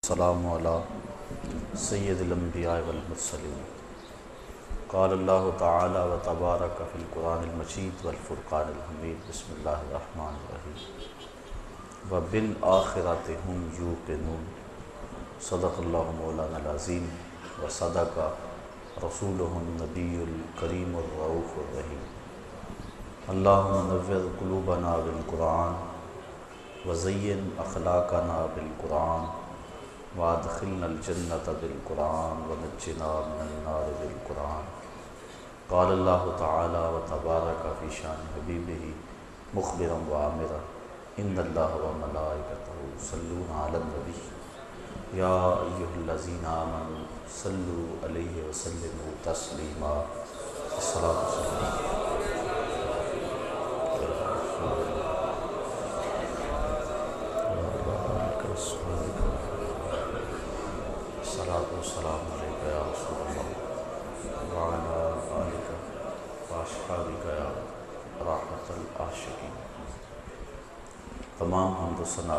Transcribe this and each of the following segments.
السلام علی سید الانبیاء والمرسلین قال اللہ تعالی و تبارک فی القرآن المجید والفرقان الحمید بسم اللہ الرحمن الرحیم وبالآخرۃ ھم یوقنون صدق اللہ مولانا العظیم و صدق رسولہ النبی الکریم الرؤوف الرحیم اللہم نور قلوبنا بالقرآن وزین اخلاقنا بالقرآن وادخلنا الجنۃ بالقرآن ونجنا من النار بالقرآن قال اللہ تعالی و تبارک فی شان حبیبہ مخبرا وآمرا ان اللہ وملائکتہ یصلون علی النبی یا ایھا الذین آمنوا صلوا علیہ وسلموا تسلیما الصلاۃ والسلام السلام علیکم یا رسول اللہ وعلی آلک واصحابک یا راحت العاشقین۔ تمام حمد و ثنا،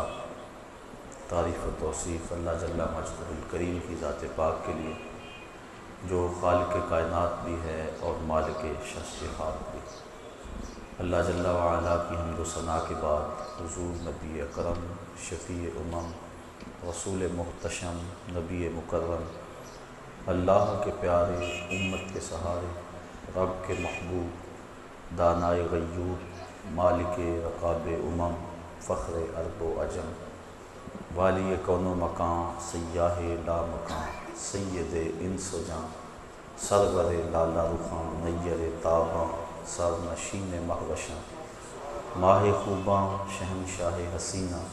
تعریف و توصیف اللہ جل مجدہ الکریم کی ذات پاک کے لیے، جو خالق کائنات بھی ہے اور مالک شخصیات بھی۔ اللہ جل وعلا کی حمد و ثنا کے بعد حضور نبی اکرم شفیع امم رسول محتشم نبی مکرم اللہ کے پیارے امت کے سہارے رب کے محبوب دانائے غیور مالک رقاب امم فخر عرب و عجم والی کون و مکان سیاہ لا مکان سید انس و جاں سرور لالا رخاں نیر تاباں سر نشین مہوشاں ماہ خوباں شہنشاہ حسینہ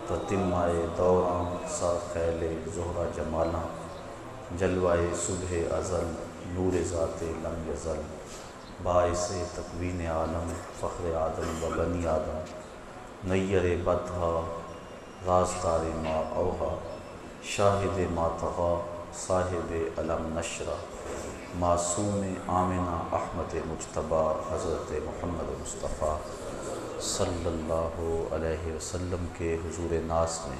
تتمائے دوراں سر خیل زہرہ جمالاں جلوائے صبح ازل نور ذات لم یزل باعث تکوین عالم فخر آدم و بنی آدم نیر بدھا رازدار ما اوہا شاہد ما طغا صاحب علم نشرہ معصوم آمنہ احمد مجتبیٰ حضرت محمد مصطفیٰ صلی اللہ علیہ وسلم کے حضور ناس میں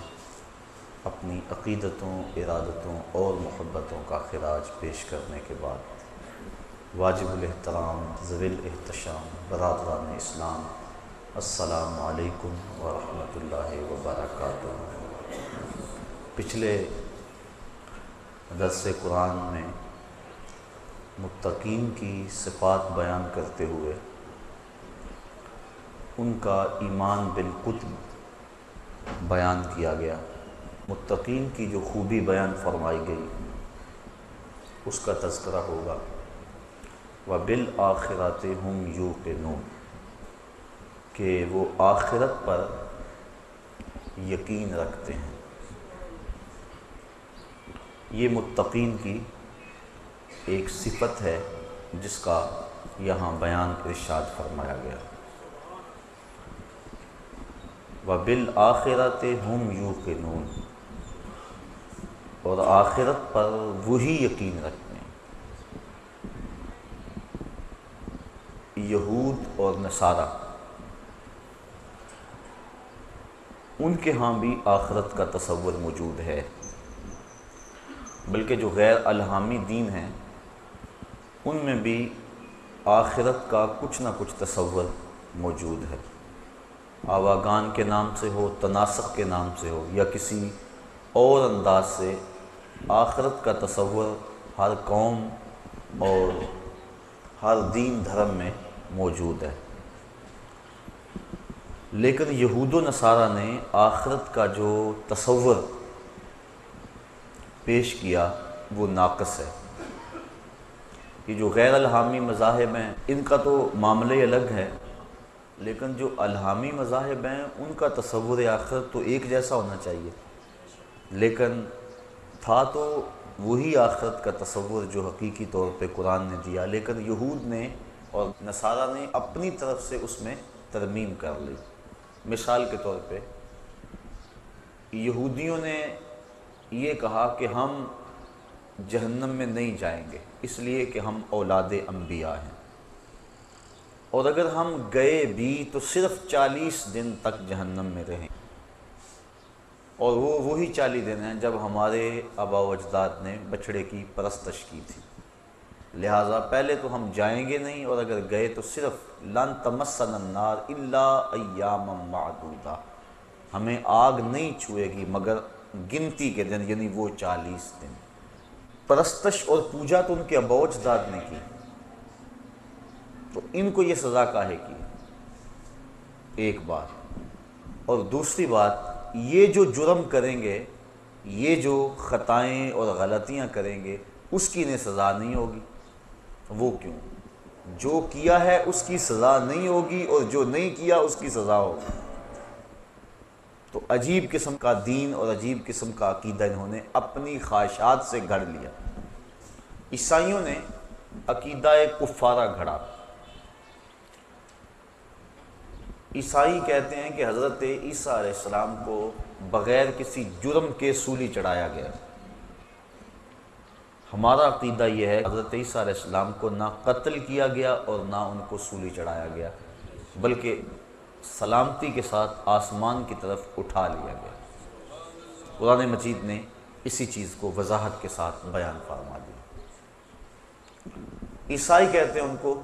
اپنی عقیدتوں ارادتوں اور محبتوں کا خراج پیش کرنے کے بعد واجب الاحترام ذوی الاحتشام برادران اسلام السلام علیکم ورحمۃ اللہ وبرکاتہ۔ پچھلے درس قرآن میں متقین کی صفات بیان کرتے ہوئے ان کا ایمان بالکتب بیان کیا گیا، متقین کی جو خوبی بیان فرمائی گئی اس کا تذکرہ ہوگا۔ وَبِالْآخِرَةِ هُمْ يُوقِنُونَ کہ وہ آخرت پر یقین رکھتے ہیں۔ یہ متقین کی ایک صفت ہے جس کا یہاں بیان ارشاد فرمایا گیا۔ وَبِالْآخِرَةِ هُمْ يُوقِنُونَ اور آخرت پر وہی یقین رکھتے ہیں۔ یہود اور نصارہ ان کے ہاں بھی آخرت کا تصور موجود ہے، بلکہ جو غیر الہامی دین ہیں ان میں بھی آخرت کا کچھ نہ کچھ تصور موجود ہے، آواگان کے نام سے ہو، تناسخ کے نام سے ہو یا کسی اور انداز سے آخرت کا تصور ہر قوم اور ہر دین دھرم میں موجود ہے۔ لیکن یہود و نصارہ نے آخرت کا جو تصور پیش کیا وہ ناقص ہے۔ یہ جو غیر الہامی مذاہب ہیں ان کا تو معاملہ الگ ہے، لیکن جو الہامی مذاہب ہیں ان کا تصور آخرت تو ایک جیسا ہونا چاہیے، لیکن تھا تو وہی آخرت کا تصور جو حقیقی طور پہ قرآن نے دیا، لیکن یہود نے اور نصارہ نے اپنی طرف سے اس میں ترمیم کر لی۔ مثال کے طور پہ یہودیوں نے یہ کہا کہ ہم جہنم میں نہیں جائیں گے اس لیے کہ ہم اولاد انبیاء ہیں، اور اگر ہم گئے بھی تو صرف 40 دن تک جہنم میں رہیں۔ اور وہ وہی 40 دن ہیں جب ہمارے آباء و اجداد نے بچھڑے کی پرستش کی تھی، لہٰذا پہلے تو ہم جائیں گے نہیں، اور اگر گئے تو صرف لن تمسنا النار الا ایاما معدودہ، ہمیں آگ نہیں چھوئے گی مگر گنتی کے دن، یعنی وہ 40 دن۔ پرستش اور پوجا تو ان کے آباء و اجداد نے کی، تو ان کو یہ سزا کاہے کی؟ ایک بات، اور دوسری بات یہ جو جرم کریں گے، یہ جو خطائیں اور غلطیاں کریں گے، اس کی انہیں سزا نہیں ہوگی۔ وہ کیوں؟ جو کیا ہے اس کی سزا نہیں ہوگی، اور جو نہیں کیا اس کی سزا ہوگی۔ تو عجیب قسم کا دین اور عجیب قسم کا عقیدہ انہوں نے اپنی خواہشات سے گھڑ لیا۔ عیسائیوں نے عقیدہ کفارہ گھڑا۔ عیسائی کہتے ہیں کہ حضرت عیسیٰ علیہ السلام کو بغیر کسی جرم کے سولی چڑھایا گیا۔ ہمارا عقیدہ یہ ہے حضرت عیسیٰ علیہ السلام کو نہ قتل کیا گیا اور نہ ان کو سولی چڑھایا گیا، بلکہ سلامتی کے ساتھ آسمان کی طرف اٹھا لیا گیا۔ قرآن مجید نے اسی چیز کو وضاحت کے ساتھ بیان فرما دیا۔ عیسائی کہتے ہیں ان کو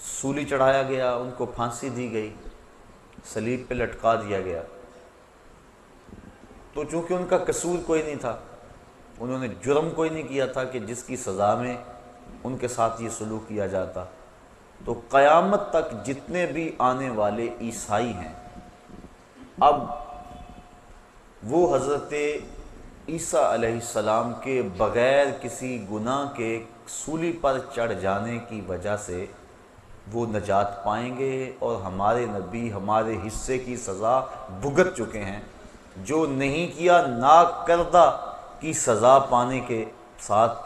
سولی چڑھایا گیا، ان کو پھانسی دی گئی، صلیب پہ لٹکا دیا گیا۔ تو چونکہ ان کا قصور کوئی نہیں تھا، انہوں نے جرم کوئی نہیں کیا تھا کہ جس کی سزا میں ان کے ساتھ یہ سلوک کیا جاتا، تو قیامت تک جتنے بھی آنے والے عیسائی ہیں، اب وہ حضرت عیسیٰ علیہ السلام کے بغیر کسی گناہ کے سولی پر چڑھ جانے کی وجہ سے وہ نجات پائیں گے، اور ہمارے نبی ہمارے حصے کی سزا بھگت چکے ہیں۔ جو نہیں کیا ناکردہ کی سزا پانے کے ساتھ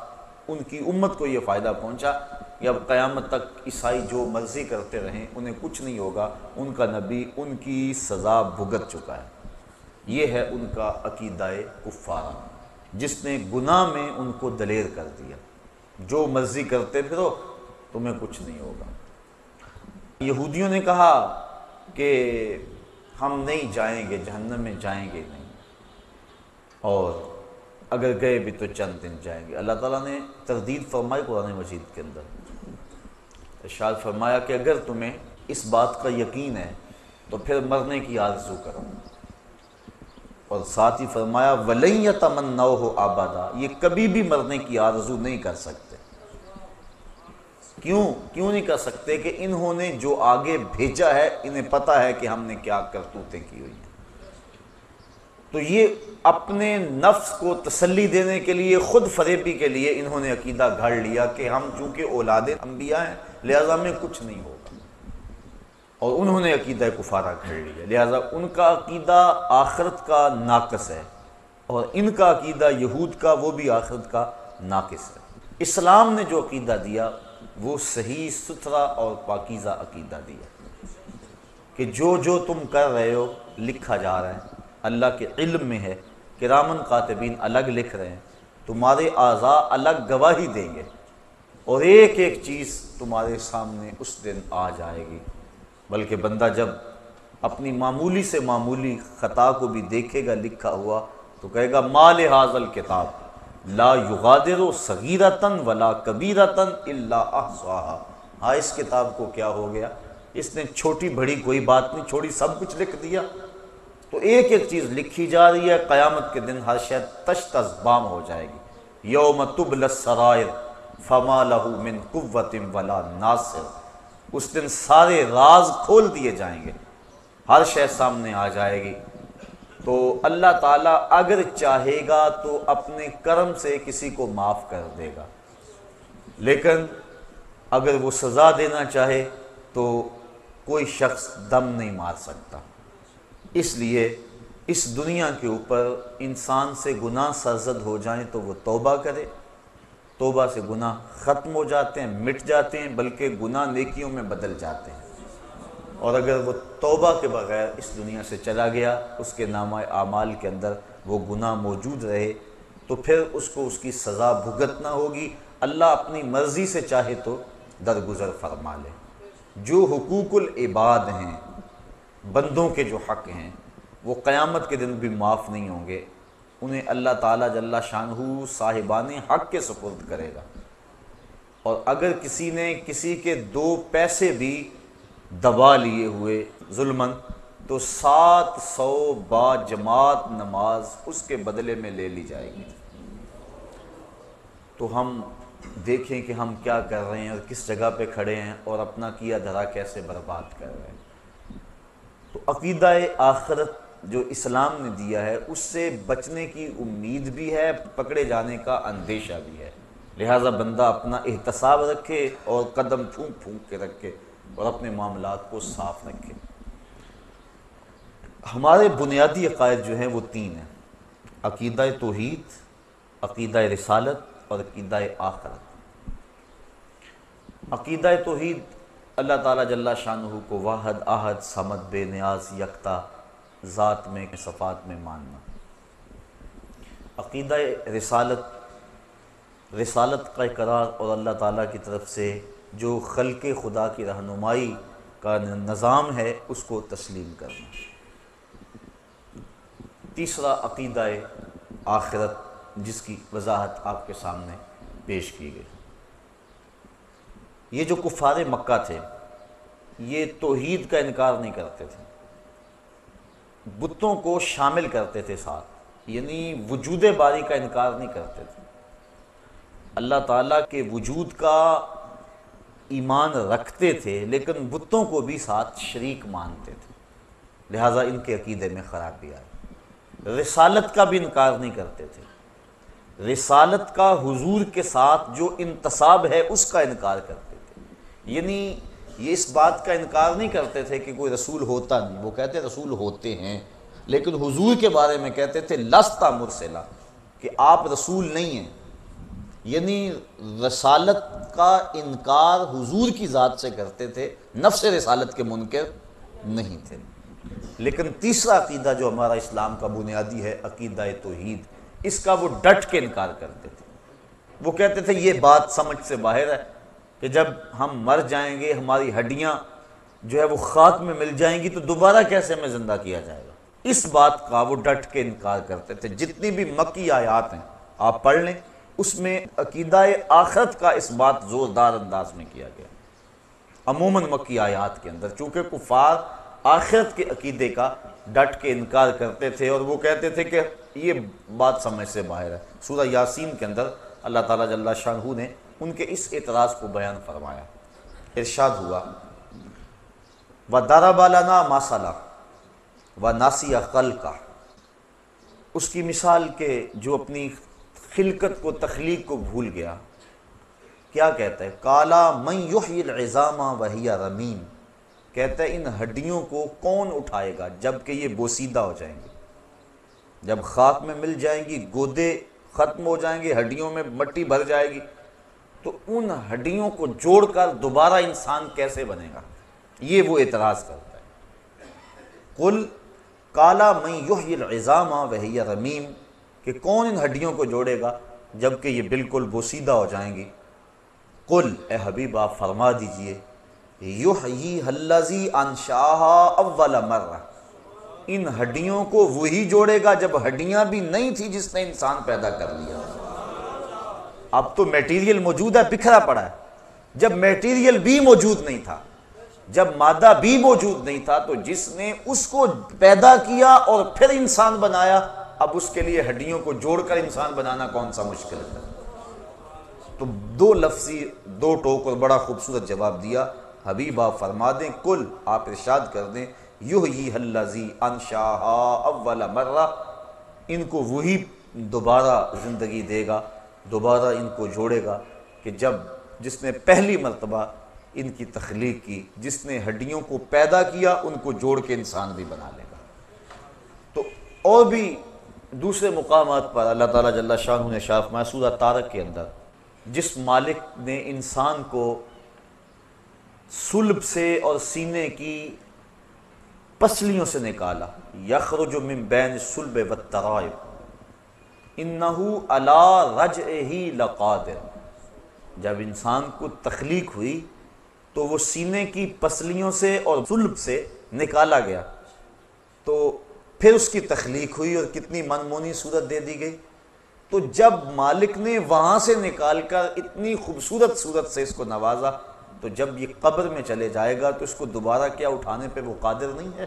ان کی امت کو یہ فائدہ پہنچا کہ اب قیامت تک عیسائی جو مرضی کرتے رہیں انہیں کچھ نہیں ہوگا، ان کا نبی ان کی سزا بھگت چکا ہے۔ یہ ہے ان کا عقیدہ کفارہ، جس نے گناہ میں ان کو دلیر کر دیا، جو مرضی کرتے پھرو تمہیں کچھ نہیں ہوگا۔ یہودیوں نے کہا کہ ہم نہیں جائیں گے، جہنم میں جائیں گے نہیں، اور اگر گئے بھی تو چند دن جائیں گے۔ اللہ تعالیٰ نے تردید فرمائی قرآن مجید کے اندر، ارشاد فرمایا کہ اگر تمہیں اس بات کا یقین ہے تو پھر مرنے کی آرزو کرو، اور ساتھ ہی فرمایا وَلَن يَتَمَنَّوْهُ أَبَدًا، یہ کبھی بھی مرنے کی آرزو نہیں کر سکتے۔ کیوں نہیں کر سکتے؟ کہ انہوں نے جو آگے بھیجا ہے انہیں پتہ ہے کہ ہم نے کیا کرتوتیں کی ہوئی ہیں۔ تو یہ اپنے نفس کو تسلی دینے کے لیے، خود فریبی کے لیے انہوں نے عقیدہ گھڑ لیا کہ ہم چونکہ اولاد انبیاء ہیں لہذا میں کچھ نہیں ہوگا، اور انہوں نے عقیدہ کفارہ گھڑ لیا، لہذا ان کا عقیدہ آخرت کا ناقص ہے، اور ان کا عقیدہ یہود کا وہ بھی آخرت کا ناقص ہے۔ اسلام نے جو عقیدہ دیا وہ صحیح ستھرا اور پاکیزہ عقیدہ دیا کہ جو تم کر رہے ہو لکھا جا رہا ہے، اللہ کے علم میں ہے، کرامن کاتبین الگ لکھ رہے ہیں، تمہارے اعضاء الگ گواہی دیں گے، اور ایک ایک چیز تمہارے سامنے اس دن آ جائے گی۔ بلکہ بندہ جب اپنی معمولی سے معمولی خطا کو بھی دیکھے گا لکھا ہوا تو کہے گا ما لہذا الکتاب لا یغادر صغیرۃ ولا کبیرۃ الا احصاها، ہاں اس کتاب کو کیا ہو گیا، اس نے چھوٹی بڑی کوئی بات نہیں چھوڑی، سب کچھ لکھ دیا۔ تو ایک ایک چیز لکھی جا رہی ہے، قیامت کے دن ہر شے تشت از بام ہو جائے گی۔ یوم تبلی السرائر فما لہ من قوۃ ولا ناصر، اس دن سارے راز کھول دیے جائیں گے، ہر شے سامنے آ جائے گی۔ تو اللہ تعالیٰ اگر چاہے گا تو اپنے کرم سے کسی کو معاف کر دے گا، لیکن اگر وہ سزا دینا چاہے تو کوئی شخص دم نہیں مار سکتا۔ اس لیے اس دنیا کے اوپر انسان سے گناہ سرزد ہو جائیں تو وہ توبہ کرے، توبہ سے گناہ ختم ہو جاتے ہیں، مٹ جاتے ہیں، بلکہ گناہ نیکیوں میں بدل جاتے ہیں۔ اور اگر وہ توبہ کے بغیر اس دنیا سے چلا گیا، اس کے نامہ اعمال کے اندر وہ گناہ موجود رہے، تو پھر اس کو اس کی سزا بھگتنا ہوگی۔ اللہ اپنی مرضی سے چاہے تو درگزر فرما لے۔ جو حقوق العباد ہیں، بندوں کے جو حق ہیں، وہ قیامت کے دن بھی معاف نہیں ہوں گے، انہیں اللہ تعالیٰ جل شانہ صاحبان حق کے سپرد کرے گا۔ اور اگر کسی نے کسی کے 2 پیسے بھی دبا لیے ہوئے ظلماً تو 700 با جماعت نماز اس کے بدلے میں لے لی جائے گی۔ تو ہم دیکھیں کہ ہم کیا کر رہے ہیں اور کس جگہ پہ کھڑے ہیں اور اپنا کیا دھرا کیسے برباد کر رہے ہیں۔ تو عقیدہ آخرت جو اسلام نے دیا ہے اس سے بچنے کی امید بھی ہے، پکڑے جانے کا اندیشہ بھی ہے، لہٰذا بندہ اپنا احتساب رکھے اور قدم پھونک پھونک کے رکھے اور اپنے معاملات کو صاف رکھے۔ ہمارے بنیادی عقائد جو ہیں وہ 3 ہیں: عقیدہ توحید، عقیدہ رسالت اور عقیدہ آخرت۔ عقیدہ توحید اللہ تعالیٰ جل شانہ کو واحد احد صمد بے نیاز یکتا ذات میں صفات میں ماننا۔ عقیدہ رسالت کا اقرار اور اللہ تعالیٰ کی طرف سے جو خلق خدا کی رہنمائی کا نظام ہے اس کو تسلیم کرنا۔ تیسرا عقیدہ آخرت جس کی وضاحت آپ کے سامنے پیش کی گئی۔ یہ جو کفار مکہ تھے یہ توحید کا انکار نہیں کرتے تھے، بتوں کو شامل کرتے تھے ساتھ، یعنی وجود باری کا انکار نہیں کرتے تھے، اللہ تعالیٰ کے وجود کا ایمان رکھتے تھے لیکن بتوں کو بھی ساتھ شریک مانتے تھے، لہٰذا ان کے عقیدے میں خرابی آئی۔ رسالت کا بھی انکار نہیں کرتے تھے، رسالت کا حضور کے ساتھ جو انتصاب ہے اس کا انکار کرتے تھے، یعنی یہ اس بات کا انکار نہیں کرتے تھے کہ کوئی رسول ہوتا نہیں، وہ کہتے رسول ہوتے ہیں، لیکن حضور کے بارے میں کہتے تھے لستا مرسلا، کہ آپ رسول نہیں ہیں، یعنی رسالت کا انکار حضور کی ذات سے کرتے تھے، نفس رسالت کے منکر نہیں تھے۔ لیکن تیسرا عقیدہ جو ہمارا اسلام کا بنیادی ہے عقیدہ توحید، اس کا وہ ڈٹ کے انکار کرتے تھے۔ وہ کہتے تھے یہ بات سمجھ سے باہر ہے کہ جب ہم مر جائیں گے ہماری ہڈیاں جو ہے وہ خاک میں مل جائیں گی تو دوبارہ کیسے ہمیں زندہ کیا جائے گا، اس بات کا وہ ڈٹ کے انکار کرتے تھے۔ جتنی بھی مکی آیات ہیں آپ پڑھ لیں، اس میں عقیدہ آخرت کا اس بات زوردار انداز میں کیا گیا۔ عموماً مکی آیات کے اندر چونکہ کفار آخرت کے عقیدے کا ڈٹ کے انکار کرتے تھے اور وہ کہتے تھے کہ یہ بات سمجھ سے باہر ہے۔ سورہ یاسین کے اندر اللہ تعالیٰ جل شانہ نے ان کے اس اعتراض کو بیان فرمایا، ارشاد ہوا وَضَرَبَ لَنَا مَثَلًا وَنَسِیَ خَلْقَهُ، اس کی مثال کہ جو اپنی خلقت کو تخلیق کو بھول گیا، کیا کہتا ہے قَالَ مَنْ يُحْيِي الْعِظَامَ وَهِيَ رَمِيمٌ، کہتا ہے ان ہڈیوں کو کون اٹھائے گا جب کہ یہ بوسیدہ ہو جائیں گے، جب خاک میں مل جائیں گی، گودے ختم ہو جائیں گے، ہڈیوں میں مٹی بھر جائے گی، تو ان ہڈیوں کو جوڑ کر دوبارہ انسان کیسے بنے گا، یہ وہ اعتراض کرتا ہے۔ قُلْ قَالَ مَنْ يُحْيِي الْعِظَامَ وَهِيَ رَمِيمٌ، کہ کون ان ہڈیوں کو جوڑے گا جبکہ یہ بالکل بوسیدہ ہو جائیں گی۔ قُلْ، اے حبیب آپ فرما دیجئے، یحییھا الذی انشأھا اول مرہ، ان ہڈیوں کو وہی جوڑے گا جب ہڈیاں بھی نہیں تھی جس نے انسان پیدا کر لیا۔ اب تو میٹیریل موجود ہے، بکھرا پڑا ہے، جب میٹیریل بھی موجود نہیں تھا، جب مادہ بھی موجود نہیں تھا، تو جس نے اس کو پیدا کیا اور پھر انسان بنایا، اب اس کے لیے ہڈیوں کو جوڑ کر انسان بنانا کون سا مشکل ہے۔ تو دو لفظی دو ٹوک اور بڑا خوبصورت جواب دیا۔ حبیب آپ فرما دیں، کل آپ ارشاد کر دیں، یحییھا الذی انشأھا اول مرہ، ان کو وہی دوبارہ زندگی دے گا، دوبارہ ان کو جوڑے گا کہ جس نے پہلی مرتبہ ان کی تخلیق کی، جس نے ہڈیوں کو پیدا کیا ان کو جوڑ کے انسان بھی بنا لے گا۔ تو اور بھی دوسرے مقامات پر اللہ تعالیٰ جل شانہ نے شاف سورہ طارق کے اندر جس مالک نے انسان کو صلب سے اور سینے کی پسلیوں سے نکالا، یخرج من بین الصلب والترائب انہ علی رجعہ لقادر، جب انسان کو تخلیق ہوئی تو وہ سینے کی پسلیوں سے اور صلب سے نکالا گیا، تو پھر اس کی تخلیق ہوئی اور کتنی منمونی صورت دے دی گئی۔ تو جب مالک نے وہاں سے نکال کر اتنی خوبصورت صورت سے اس کو نوازا، تو جب یہ قبر میں چلے جائے گا تو اس کو دوبارہ کیا اٹھانے پہ وہ قادر نہیں ہے؟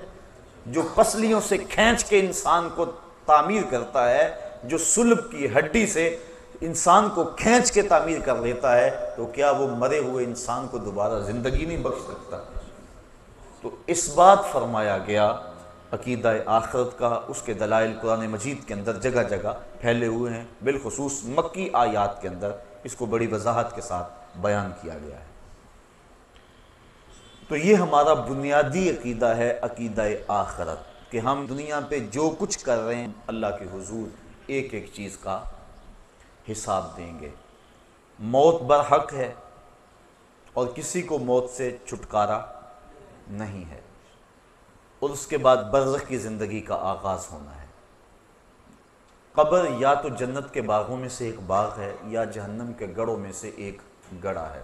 جو پسلیوں سے کھینچ کے انسان کو تعمیر کرتا ہے، جو صلب کی ہڈی سے انسان کو کھینچ کے تعمیر کر لیتا ہے، تو کیا وہ مرے ہوئے انسان کو دوبارہ زندگی نہیں بخش سکتا؟ تو اس بات فرمایا گیا عقیدہ آخرت کا، اس کے دلائل قرآن مجید کے اندر جگہ جگہ پھیلے ہوئے ہیں، بالخصوص مکی آیات کے اندر اس کو بڑی وضاحت کے ساتھ بیان کیا گیا ہے۔ تو یہ ہمارا بنیادی عقیدہ ہے، عقیدہ آخرت، کہ ہم دنیا پہ جو کچھ کر رہے ہیں اللہ کے حضور ایک ایک چیز کا حساب دیں گے۔ موت برحق ہے اور کسی کو موت سے چھٹکارا نہیں ہے، اور اس کے بعد برزخ کی زندگی کا آغاز ہونا ہے۔ قبر یا تو جنت کے باغوں میں سے ایک باغ ہے یا جہنم کے گڑھوں میں سے ایک گڑھا ہے۔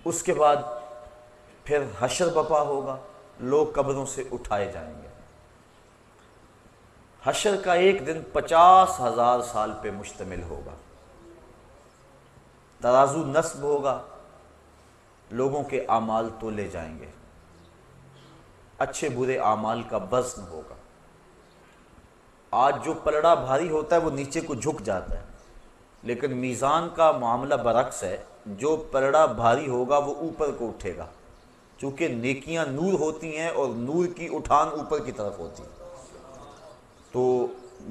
اس کے بعد پھر حشر بپا ہوگا، لوگ قبروں سے اٹھائے جائیں گے۔ حشر کا ایک دن 50,000 سال پہ مشتمل ہوگا۔ ترازو نصب ہوگا، لوگوں کے اعمال تولے جائیں گے، اچھے برے اعمال کا وزن ہوگا۔ آج جو پلڑا بھاری ہوتا ہے وہ نیچے کو جھک جاتا ہے، لیکن میزان کا معاملہ برعکس ہے، جو پلڑا بھاری ہوگا وہ اوپر کو اٹھے گا، چونکہ نیکیاں نور ہوتی ہیں اور نور کی اٹھان اوپر کی طرف ہوتی ہے، تو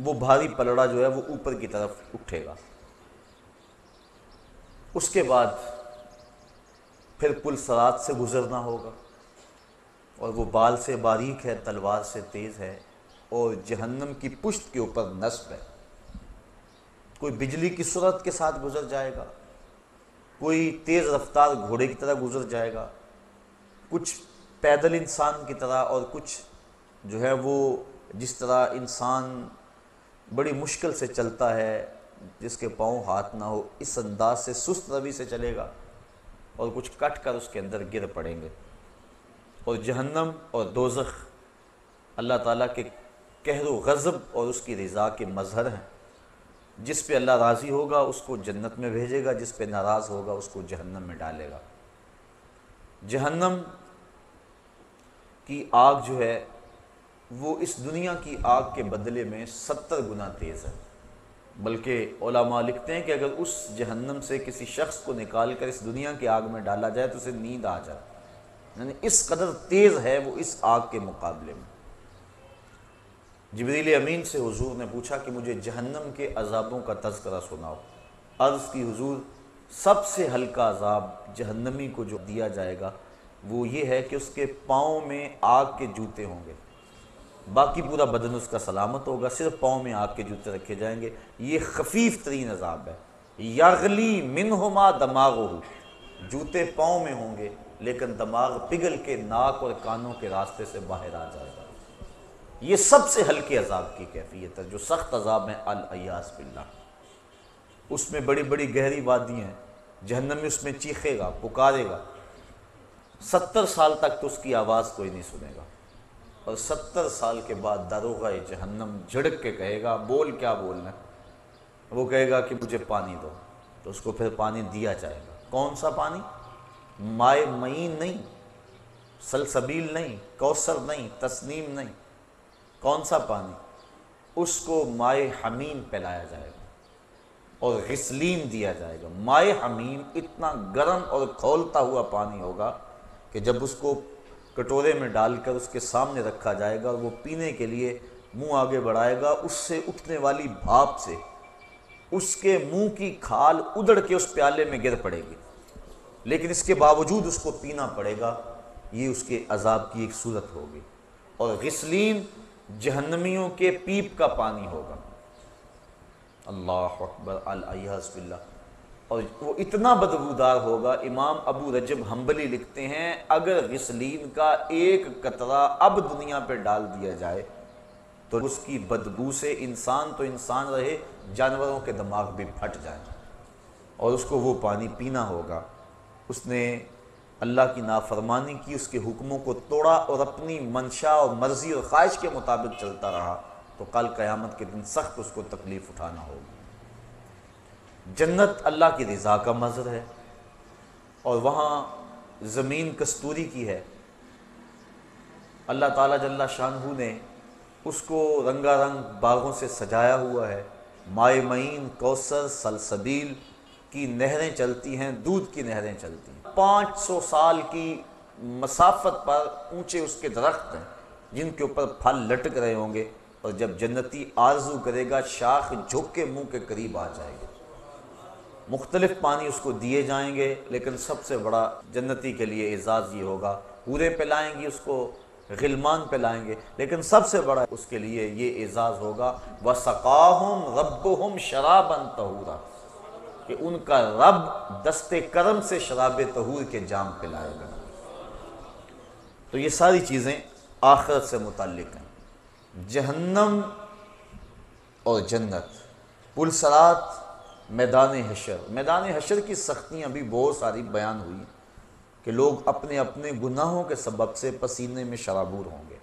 وہ بھاری پلڑا جو ہے وہ اوپر کی طرف اٹھے گا۔ اس کے بعد پھر پل صراط سے گزرنا ہوگا، اور وہ بال سے باریک ہے، تلوار سے تیز ہے، اور جہنم کی پشت کے اوپر نصب ہے۔ کوئی بجلی کی سرعت کے ساتھ گزر جائے گا، کوئی تیز رفتار گھوڑے کی طرح گزر جائے گا، کچھ پیدل انسان کی طرح، اور کچھ جو ہے وہ جس طرح انسان بڑی مشکل سے چلتا ہے، جس کے پاؤں ہاتھ نہ ہو، اس انداز سے سست روی سے چلے گا، اور کچھ کٹ کر اس کے اندر گر پڑیں گے۔ اور جہنم اور دوزخ اللہ تعالیٰ کے قہر و غضب اور اس کی رضا کے مظہر ہیں۔ جس پہ اللہ راضی ہوگا اس کو جنت میں بھیجے گا، جس پہ ناراض ہوگا اس کو جہنم میں ڈالے گا۔ جہنم کی آگ جو ہے وہ اس دنیا کی آگ کے بدلے میں 70 گنا تیز ہے، بلکہ علماء لکھتے ہیں کہ اگر اس جہنم سے کسی شخص کو نکال کر اس دنیا کی آگ میں ڈالا جائے تو اسے نیند آ جائے، یعنی اس قدر تیز ہے وہ اس آگ کے مقابلے میں۔ جبریل امین سے حضور نے پوچھا کہ مجھے جہنم کے عذابوں کا تذکرہ سناؤ۔ عرض کی حضور سب سے ہلکا عذاب جہنمی کو جو دیا جائے گا وہ یہ ہے کہ اس کے پاؤں میں آگ کے جوتے ہوں گے، باقی پورا بدن اس کا سلامت ہوگا، صرف پاؤں میں آگ کے جوتے رکھے جائیں گے۔ یہ خفیف ترین عذاب ہے۔ یغلی منہما دماغہ، جوتے پاؤں میں ہوں گے لیکن دماغ پگھل کے ناک اور کانوں کے راستے سے باہر آ جائے گا۔ یہ سب سے ہلکے عذاب کی کیفیت ہے۔ جو سخت عذاب ہیں الیاذ باللہ، اس میں بڑی بڑی گہری وادی ہیں، جہنمی اس میں چیخے گا، پکارے گا، 70 سال تک تو اس کی آواز کوئی نہیں سنے گا، اور 70 سال کے بعد داروغہ جہنم جھڑک کے کہے گا، بول کیا بولنا ہے؟ وہ کہے گا کہ مجھے پانی دو، تو اس کو پھر پانی دیا جائے گا۔ کون سا پانی؟ مائے معین نہیں، سلسبیل نہیں، کوثر نہیں، تسنیم نہیں، کون سا پانی؟ اس کو مائے حمیم پلایا جائے گا اور غسلین دیا جائے گا۔ مائے حمیم اتنا گرم اور کھولتا ہوا پانی ہوگا کہ جب اس کو کٹورے میں ڈال کر اس کے سامنے رکھا جائے گا اور وہ پینے کے لیے منہ آگے بڑھائے گا، اس سے اٹھنے والی بھاپ سے اس کے منہ کی کھال ادڑ کے اس پیالے میں گر پڑے گی، لیکن اس کے باوجود اس کو پینا پڑے گا۔ یہ اس کے عذاب کی ایک صورت ہوگی۔ اور غسلین جہنمیوں کے پیپ کا پانی ہوگا۔ اللہ اکبر، الیاذ باللہ، اور وہ اتنا بدبودار ہوگا، امام ابو رجب حنبلی لکھتے ہیں اگر غسلین کا ایک قطرہ اب دنیا پہ ڈال دیا جائے تو اس کی بدبو سے انسان تو انسان رہے، جانوروں کے دماغ بھی پھٹ جائیں، اور اس کو وہ پانی پینا ہوگا۔ اس نے اللہ کی نافرمانی کی، اس کے حکموں کو توڑا اور اپنی منشا اور مرضی اور خواہش کے مطابق چلتا رہا تو کل قیامت کے دن سخت اس کو تکلیف اٹھانا ہوگی۔ جنت اللہ کی رضا کا منظر ہے اور وہاں زمین کستوری کی ہے۔ اللہ تعالیٰ جل شانہ نے اس کو رنگا رنگ باغوں سے سجایا ہوا ہے، مائے معین، کوثر، سلسبیل کی نہریں چلتی ہیں، دودھ کی نہریں چلتی ہیں۔ 500 سال کی مسافت پر اونچے اس کے درخت ہیں جن کے اوپر پھل لٹک رہے ہوں گے، اور جب جنتی آرزو کرے گا شاخ جھک کے منہ کے قریب آ جائے گا۔ مختلف پانی اس کو دیے جائیں گے، لیکن سب سے بڑا جنتی کے لیے اعزاز یہ ہوگا، حوریں پلائیں گی اس کو، غلمان پلائیں گے، لیکن سب سے بڑا اس کے لیے یہ اعزاز ہوگا وَسَقَاهُمْ رَبُّهُمْ شَرَابًا طَهُورًا، کہ ان کا رب دست کرم سے شراب طہور کے جام پلائے گا۔ تو یہ ساری چیزیں آخرت سے متعلق ہیں، جہنم اور جنت، پل صراط، میدان حشر۔ میدان حشر کی سختیاں بھی بہت ساری بیان ہوئی کہ لوگ اپنے اپنے گناہوں کے سبب سے پسینے میں شرابور ہوں گے۔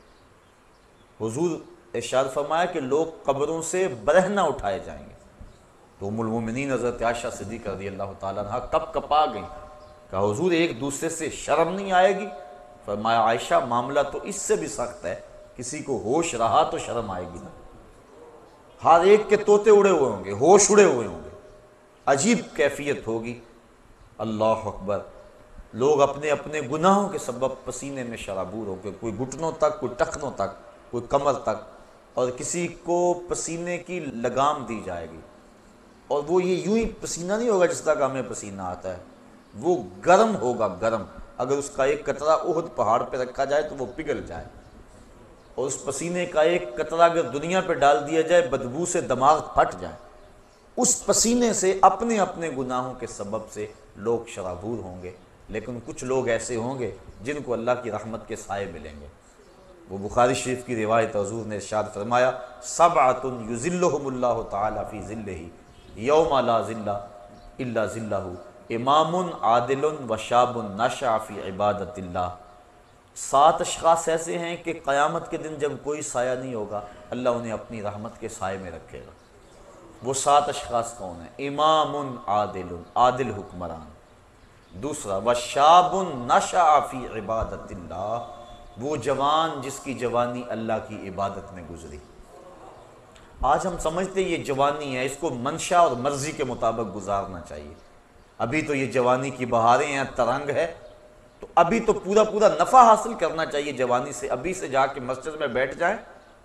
حضور ارشاد فرمایا کہ لوگ قبروں سے برہنہ اٹھائے جائیں گے۔ تو ام المومنین حضرت عائشہ صدیقہ رضی اللہ تعالیٰ عنہ کپ کپا گئیں، کہا حضور ایک دوسرے سے شرم نہیں آئے گی؟ فرمایا عائشہ معاملہ تو اس سے بھی سخت ہے، کسی کو ہوش رہا تو شرم آئے گی نا، ہر ایک کے طوطے اڑے ہوئے ہوں گے، ہوش اڑے ہوئے ہوں گے، عجیب کیفیت ہوگی۔ اللہ اکبر، لوگ اپنے اپنے گناہوں کے سبب پسینے میں شرابور ہوں گے، کوئی گھٹنوں تک، کوئی ٹخنوں تک، کوئی کمر تک، اور کسی کو پسینے کی لگام دی جائے گی، اور وہ یہ یوں ہی پسینہ نہیں ہوگا جس طرح کا ہمیں پسینہ آتا ہے، وہ گرم ہوگا، گرم۔ اگر اس کا ایک قطرہ احد پہاڑ پہ رکھا جائے تو وہ پگھل جائے، اور اس پسینے کا ایک قطرہ اگر دنیا پہ ڈال دیا جائے بدبو سے دماغ پھٹ جائے۔ اس پسینے سے اپنے اپنے گناہوں کے سبب سے لوگ شرابور ہوں گے، لیکن کچھ لوگ ایسے ہوں گے جن کو اللہ کی رحمت کے سائے ملیں گے۔ وہ بخاری شریف کی روایت، حضور نے ارشاد فرمایا سبعۃ یظلھم اللہ تعالی فی ظلہ یوم لا ظل الا ظلہ، امام عادل وشاب نشأ فی عبادت اللہ۔ 7 اشخاص ایسے ہیں کہ قیامت کے دن جب کوئی سایہ نہیں ہوگا اللہ انہیں اپنی رحمت کے سائے میں رکھے گا۔ وہ 7 اشخاص کون ہیں؟ امام عادل، عادل حکمران۔ دوسرا وشاب نشأ فی عبادت اللہ، وہ جوان جس کی جوانی اللہ کی عبادت میں گزری۔ آج ہم سمجھتے یہ جوانی ہے، اس کو منشا اور مرضی کے مطابق گزارنا چاہیے۔ ابھی تو یہ جوانی کی بہاریں ہیں، ترنگ ہے، تو ابھی تو پورا نفع حاصل کرنا چاہیے جوانی سے۔ ابھی سے جا کے مسجد میں بیٹھ جائیں،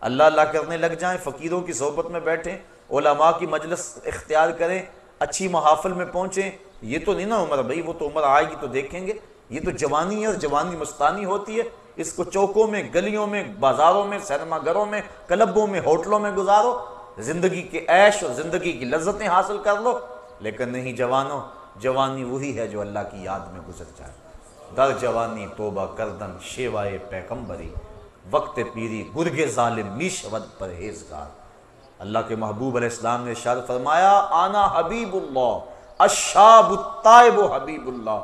اللہ اللہ کرنے لگ جائیں، فقیروں کی صحبت میں بیٹھیں، علماء کی مجلس اختیار کریں، اچھی محافل میں پہنچیں۔ یہ تو نہیں نا عمر بھائی، وہ تو عمر آئے گی تو دیکھیں گے۔ یہ تو جوانی ہے، اور جوانی مستانی ہوتی ہے، اس کو چوکوں میں، گلیوں میں، بازاروں میں، سینما گھروں میں، کلبوں میں، ہوٹلوں میں گزارو، زندگی کے عیش اور زندگی کی لذتیں حاصل کر لو۔ لیکن نہیں جوانوں، جوانی وہی ہے جو اللہ کی یاد میں گزر جائے۔ در جوانی توبہ کردن شیوائے پیغمبری، وقت پیری گرگ ظالم می شود پرہیزگار۔ اللہ کے محبوب علیہ السلام نے ارشاد فرمایا انا حبیب اللہ الشاب التائب حبیب اللہ،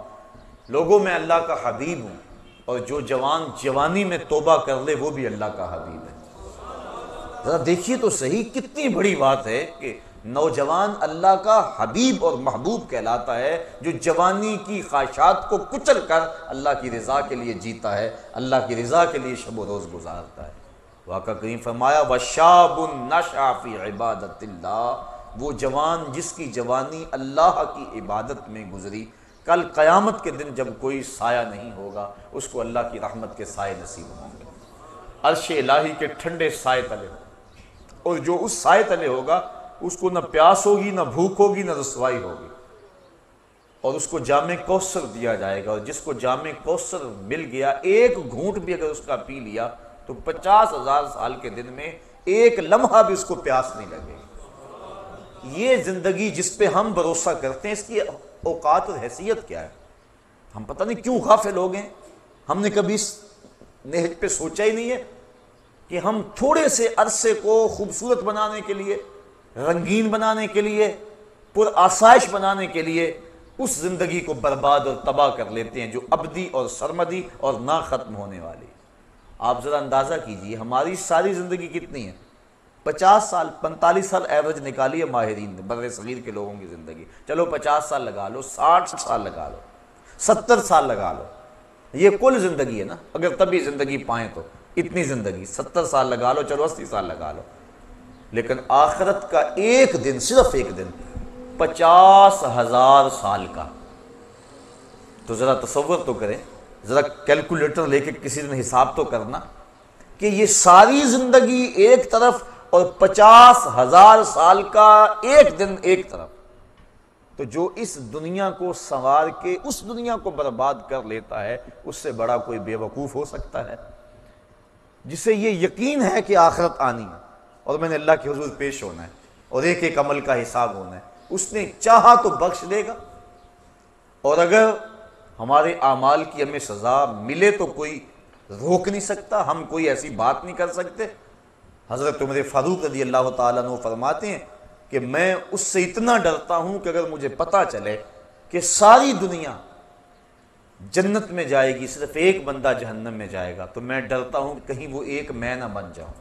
لوگوں میں اللہ کا حبیب ہوں، اور جو جوان جوانی میں توبہ کر لے وہ بھی اللہ کا حبیب ہے۔ ذرا دیکھیے تو صحیح، کتنی بڑی بات ہے کہ نوجوان اللہ کا حبیب اور محبوب کہلاتا ہے، جو جوانی کی خواہشات کو کچل کر اللہ کی رضا کے لیے جیتا ہے، اللہ کی رضا کے لیے شب و روز گزارتا ہے۔ واقعہ کریم فرمایا وَشَابٌ نَشَأَ فِي عِبَادَةِ اللَّهِ، وہ جوان جس کی جوانی اللہ کی عبادت میں گزری، کل قیامت کے دن جب کوئی سایہ نہیں ہوگا اس کو اللہ کی رحمت کے سائے نصیب ہوں گے، عرش الہی کے ٹھنڈے سائے تلے، اور جو اس سائے تلے ہوگا اس کو نہ پیاس ہوگی، نہ بھوک ہوگی، نہ رسوائی ہوگی، اور اس کو جام کوثر دیا جائے گا، اور جس کو جام کوثر مل گیا ایک گھونٹ بھی اگر اس کا پی لیا تو 50,000 سال کے دن میں ایک لمحہ بھی اس کو پیاس نہیں لگے گی۔ یہ زندگی جس پہ ہم بھروسہ کرتے ہیں، اس کی اوقات اور حیثیت کیا ہے؟ ہم پتہ نہیں کیوں غافل ہو گئے، ہم نے کبھی اس نہج پہ سوچا ہی نہیں ہے کہ ہم تھوڑے سے عرصے کو خوبصورت بنانے کے لیے، رنگین بنانے کے لیے، پر آسائش بنانے کے لیے اس زندگی کو برباد اور تباہ کر لیتے ہیں جو ابدی اور سرمدی اور نہ ختم ہونے والی۔ آپ ذرا اندازہ کیجئے ہماری ساری زندگی کتنی ہے؟ 50 سال 45 سال ایوریج نکالی ہے ماہرین نے بر صغیر کے لوگوں کی زندگی، چلو 50 سال لگا لو، 60 سال لگا لو، 70 سال لگا لو، یہ کل زندگی ہے نا، اگر تبھی زندگی پائیں تو اتنی زندگی 70 سال لگا لو، چلو 80 سال لگا لو، لیکن آخرت کا ایک دن، صرف ایک دن 50,000 سال کا۔ تو ذرا تصور تو کریں، ذرا کیلکولیٹر لے کے کسی دن حساب تو کرنا کہ یہ ساری زندگی ایک طرف اور 50,000 سال کا ایک دن ایک طرف۔ تو جو اس دنیا کو سنوار کے اس دنیا کو برباد کر لیتا ہے، اس سے بڑا کوئی بے وقوف ہو سکتا ہے؟ جسے یہ یقین ہے کہ آخرت آنی ہے اور میں نے اللہ کے حضور پیش ہونا ہے اور ایک ایک عمل کا حساب ہونا ہے، اس نے چاہا تو بخش دے گا، اور اگر ہمارے اعمال کی ہمیں سزا ملے تو کوئی روک نہیں سکتا، ہم کوئی ایسی بات نہیں کر سکتے۔ حضرت عمر فاروق رضی اللہ تعالیٰ عنہ فرماتے ہیں کہ میں اس سے اتنا ڈرتا ہوں کہ اگر مجھے پتا چلے کہ ساری دنیا جنت میں جائے گی، صرف ایک بندہ جہنم میں جائے گا، تو میں ڈرتا ہوں کہ کہیں وہ ایک میں نہ بن جاؤں،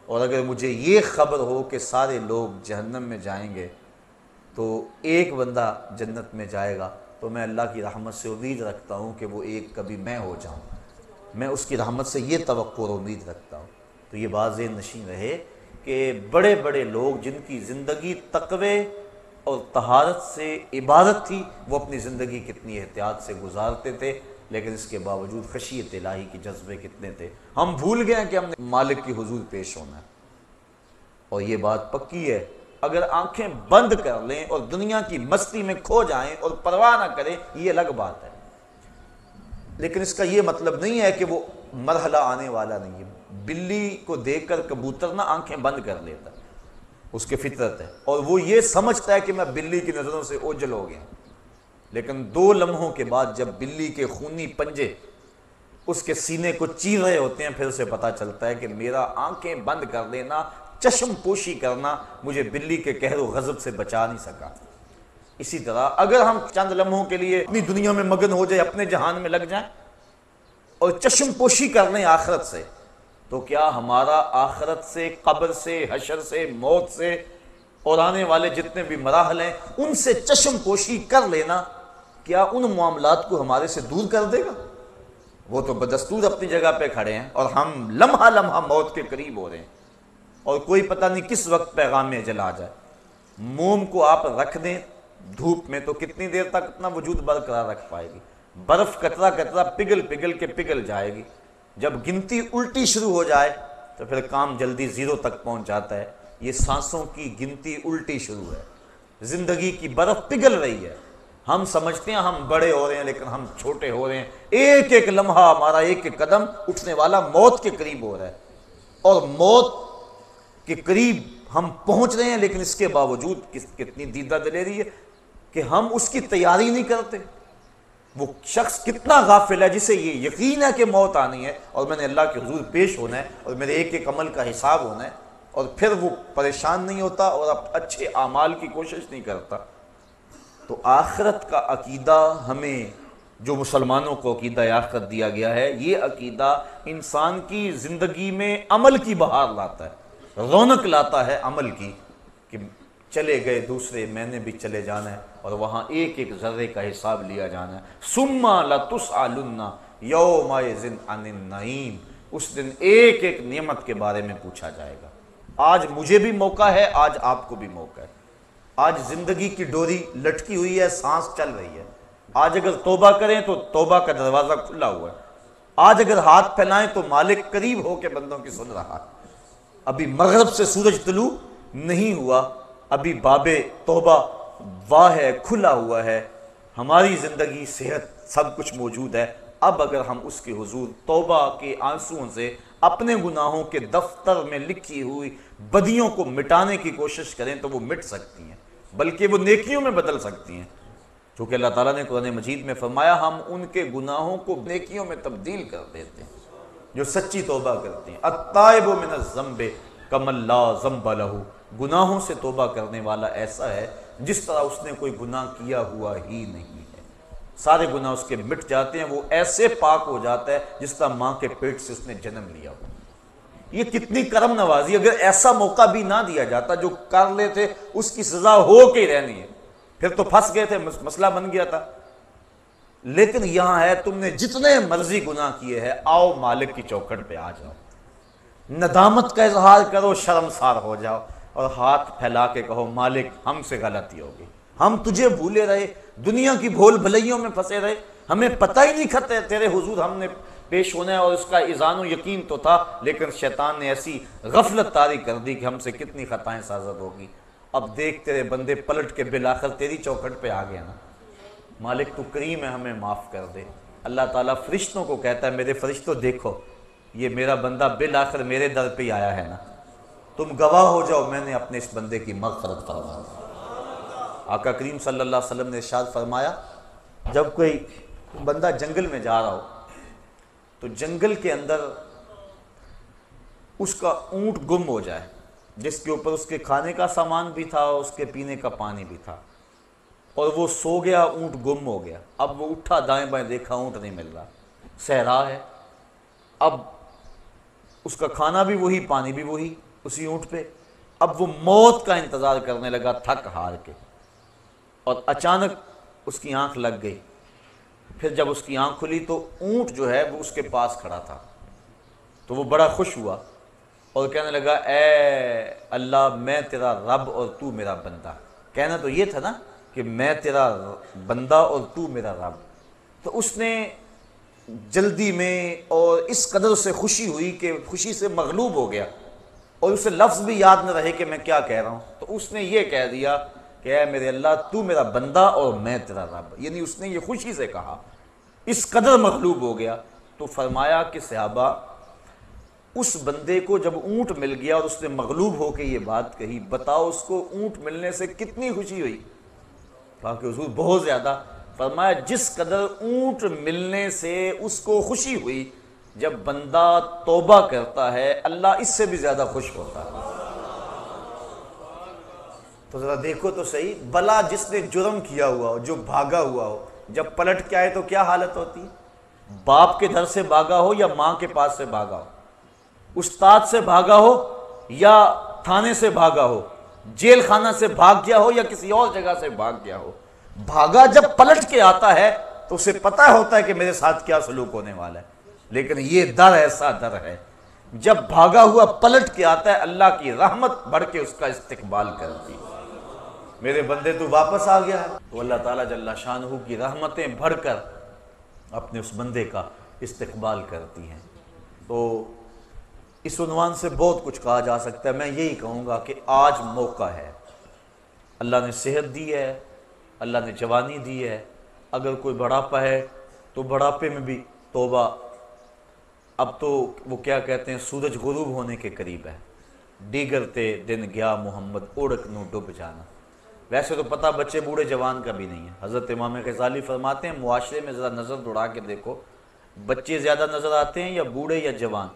اور اگر مجھے یہ خبر ہو کہ سارے لوگ جہنم میں جائیں گے تو ایک بندہ جنت میں جائے گا، تو میں اللہ کی رحمت سے امید رکھتا ہوں کہ وہ ایک کبھی میں ہو جاؤں، میں اس کی رحمت سے یہ توقع اور امید رکھتا ہوں۔ تو یہ بات ذہن نشین رہے کہ بڑے بڑے لوگ جن کی زندگی تقوی اور طہارت سے عبادت تھی، وہ اپنی زندگی کتنی احتیاط سے گزارتے تھے، لیکن اس کے باوجود خشیت الہی کے جذبے کتنے تھے۔ ہم بھول گئے کہ ہم نے مالک کی حضور پیش ہونا ہے، اور یہ بات پکی ہے، اگر آنکھیں بند کر لیں اور دنیا کی مستی میں کھو جائیں اور پرواہ نہ کریں، یہ الگ بات ہے، لیکن اس کا یہ مطلب نہیں ہے کہ وہ مرحلہ آنے والا نہیں ہے۔ بلی کو دیکھ کر کبوتر نہ آنکھیں بند کر لیتا، اس کی فطرت ہے، اور وہ یہ سمجھتا ہے کہ میں بلی کی نظروں سے اوجھل ہو گیا، لیکن 2 لمحوں کے بعد جب بلی کے خونی پنجے اس کے سینے کو چیر رہے ہوتے ہیں، پھر اسے پتا چلتا ہے کہ میرا آنکھیں بند کر لینا، چشم پوشی کرنا مجھے بلی کے قہر و غضب سے بچا نہیں سکا۔ اسی طرح اگر ہم چند لمحوں کے لیے اپنی دنیا میں مگن ہو جائے، اپنے جہان میں لگ جائیں اور چشم پوشی کر لیں آخرت سے، تو کیا ہمارا آخرت سے، قبر سے، حشر سے، موت سے اور آنے والے جتنے بھی مراحل ہیں ان سے چشم پوشی کر لینا کیا ان معاملات کو ہمارے سے دور کر دے گا؟ وہ تو بدستور اپنی جگہ پہ کھڑے ہیں، اور ہم لمحہ لمحہ موت کے قریب ہو رہے ہیں، اور کوئی پتہ نہیں کس وقت پیغام اجل آ جائے۔ موم کو آپ رکھ دیں دھوپ میں تو کتنی دیر تک اپنا وجود برقرار رکھ پائے گی؟ برف قطرہ قطرہ پگھل پگھل کے پگھل جائے گی، جب گنتی الٹی شروع ہو جائے تو پھر کام جلدی 0 تک پہنچ جاتا ہے۔ یہ سانسوں کی گنتی الٹی شروع ہے، زندگی کی برف پگھل رہی ہے، ہم سمجھتے ہیں ہم بڑے ہو رہے ہیں لیکن ہم چھوٹے ہو رہے ہیں، ایک ایک لمحہ ہمارا ایک ایک قدم اٹھنے والا موت کے قریب ہو رہا ہے، اور موت کے قریب ہم پہنچ رہے ہیں، لیکن اس کے باوجود کتنی دیدہ دلیری ہے کہ ہم اس کی تیاری نہیں کرتے۔ وہ شخص کتنا غافل ہے جسے یہ یقین ہے کہ موت آنی ہے اور میں نے اللہ کے حضور پیش ہونا ہے اور میرے ایک ایک عمل کا حساب ہونا ہے، اور پھر وہ پریشان نہیں ہوتا اور اچھے اعمال کی کوشش نہیں کرتا۔ تو آخرت کا عقیدہ ہمیں، جو مسلمانوں کو عقیدہ آخرت دیا گیا ہے، یہ عقیدہ انسان کی زندگی میں عمل کی بہار لاتا ہے، رونق لاتا ہے عمل کی، کہ چلے گئے دوسرے، میں نے بھی چلے جانا ہے اور وہاں ایک ایک ذرے کا حساب لیا جانا ہے۔ ثم لتسألن یومئذ عن النعیم، اس دن ایک ایک نعمت کے بارے میں پوچھا جائے گا۔ آج مجھے بھی موقع ہے، آج آپ کو بھی موقع ہے، آج زندگی کی ڈوری لٹکی ہوئی ہے، سانس چل رہی ہے، آج اگر توبہ کریں تو توبہ کا دروازہ کھلا ہوا ہے، آج اگر ہاتھ پھیلائیں تو مالک قریب ہو کے بندوں کی سن رہا ہے۔ ابھی مغرب سے سورج طلوع نہیں ہوا، ابھی باب توبہ واہ ہے، کھلا ہوا ہے، ہماری زندگی، صحت، سب کچھ موجود ہے۔ اب اگر ہم اس کے حضور توبہ کے آنسوؤں سے اپنے گناہوں کے دفتر میں لکھی ہوئی بدیوں کو مٹانے کی کوشش کریں تو وہ مٹ سکتی ہیں، بلکہ وہ نیکیوں میں بدل سکتی ہیں، چونکہ اللہ تعالیٰ نے قرآن مجید میں فرمایا ہم ان کے گناہوں کو نیکیوں میں تبدیل کر دیتے ہیں جو سچی توبہ کرتے ہیں۔ التائب من الذنب کمن لا ذنب لہ، گناہوں سے توبہ کرنے والا ایسا ہے جس طرح اس نے کوئی گناہ کیا ہوا ہی نہیں ہے۔ سارے گناہ اس کے مٹ جاتے ہیں، وہ ایسے پاک ہو جاتا ہے جس طرح ماں کے پیٹ سے اس نے جنم لیا ہو۔ یہ کتنی کرم نوازی، اگر ایسا موقع بھی نہ دیا جاتا، جو کر لیتے اس کی سزا ہو کے ہی رہنی ہے، پھر تو پھنس گئے تھے، مسئلہ بن گیا تھا۔ لیکن یہاں ہے تم نے جتنے مرضی گناہ کیے ہیں، آؤ مالک کی چوکھٹ پہ آ جاؤ، ندامت کا اظہار کرو، شرمسار ہو جاؤ اور ہاتھ پھیلا کے کہو مالک ہم سے غلطی ہوگی، ہم تجھے بھولے رہے، دنیا کی بھول بھلائیوں میں پھنسے رہے، ہمیں پتہ ہی نہیں کھتے تیرے حضور ہم نے پیش ہونا ہے، اور اس کا اذعان و یقین تو تھا، لیکن شیطان نے ایسی غفلت طاری کر دی کہ ہم سے کتنی خطائیں سازد ہوگی۔ اب دیکھ تیرے بندے پلٹ کے بالآخر تیری چوکھٹ پہ آ گیا نا، مالک تو کریم ہے، ہمیں معاف کر دے۔ اللہ تعالیٰ فرشتوں کو کہتا ہے میرے فرشتوں دیکھو یہ میرا بندہ بالآخر میرے در پہ آیا ہے نا، تم گواہ ہو جاؤ میں نے اپنے اس بندے کی مغفرت فرما دی۔ آقا کریم صلی اللہ علیہ وسلم نے ارشاد فرمایا جب کوئی بندہ جنگل میں جا رہا ہو تو جنگل کے اندر اس کا اونٹ گم ہو جائے، جس کے اوپر اس کے کھانے کا سامان بھی تھا اور اس کے پینے کا پانی بھی تھا، اور وہ سو گیا، اونٹ گم ہو گیا۔ اب وہ اٹھا دائیں بائیں دیکھا، اونٹ نہیں مل رہا، صحرا ہے، اب اس کا کھانا بھی وہی، پانی بھی وہی اسی اونٹ پہ۔ اب وہ موت کا انتظار کرنے لگا تھک ہار کے، اور اچانک اس کی آنکھ لگ گئی۔ پھر جب اس کی آنکھ کھلی تو اونٹ جو ہے وہ اس کے پاس کھڑا تھا، تو وہ بڑا خوش ہوا اور کہنے لگا اے اللہ میں تیرا رب اور تو میرا بندہ۔ کہنا تو یہ تھا نا کہ میں تیرا بندہ اور تو میرا رب۔ تو اس نے جلدی میں اور اس قدر سے خوشی ہوئی کہ خوشی سے مغلوب ہو گیا، اور اسے لفظ بھی یاد نہ رہے کہ میں کیا کہہ رہا ہوں، تو اس نے یہ کہہ دیا کہ اے میرے اللہ تو میرا بندہ اور میں تیرا رب، یعنی اس نے یہ خوشی سے کہا، اس قدر مغلوب ہو گیا۔ تو فرمایا کہ صحابہ اس بندے کو جب اونٹ مل گیا اور اس نے مغلوب ہو کے یہ بات کہی، بتاؤ اس کو اونٹ ملنے سے کتنی خوشی ہوئی؟ کہا کہ حضور بہت زیادہ۔ فرمایا جس قدر اونٹ ملنے سے اس کو خوشی ہوئی، جب بندہ توبہ کرتا ہے اللہ اس سے بھی زیادہ خوش ہوتا ہے۔ تو ذرا دیکھو تو صحیح، بلا جس نے جرم کیا ہوا ہو، جو بھاگا ہوا ہو، جب پلٹ کے آئے تو کیا حالت ہوتی؟ باپ کے گھر سے بھاگا ہو یا ماں کے پاس سے بھاگا ہو، استاد سے بھاگا ہو یا تھانے سے بھاگا ہو، جیل خانہ سے بھاگ گیا ہو یا کسی اور جگہ سے بھاگ گیا ہو، بھاگا جب پلٹ کے آتا ہے تو اسے پتہ ہوتا ہے کہ میرے ساتھ کیا سلوک ہونے والا ہے، لیکن یہ در ایسا در ہے جب بھاگا ہوا پلٹ کے آتا ہے اللہ کی رحمت بڑھ کے اس کا استقبال کرتی ہے۔ میرے بندے تو واپس آ گیا ہے، تو اللہ تعالیٰ جل شانہ کی رحمتیں بڑھ کر اپنے اس بندے کا استقبال کرتی ہیں۔ تو اس عنوان سے بہت کچھ کہا جا سکتا ہے، میں یہی کہوں گا کہ آج موقع ہے، اللہ نے صحت دی ہے، اللہ نے جوانی دی ہے، اگر کوئی بڑھاپا ہے تو بڑھاپے میں بھی توبہ۔ اب تو وہ کیا کہتے ہیں، سورج غروب ہونے کے قریب ہے، دیگرتے دن گیا محمد اوڑک نو ڈب جانا۔ ویسے تو پتہ بچے بوڑھے جوان کا بھی نہیں ہے۔ حضرت امام غزالی فرماتے ہیں معاشرے میں ذرا نظر دوڑا کے دیکھو، بچے زیادہ نظر آتے ہیں یا بوڑھے یا جوان؟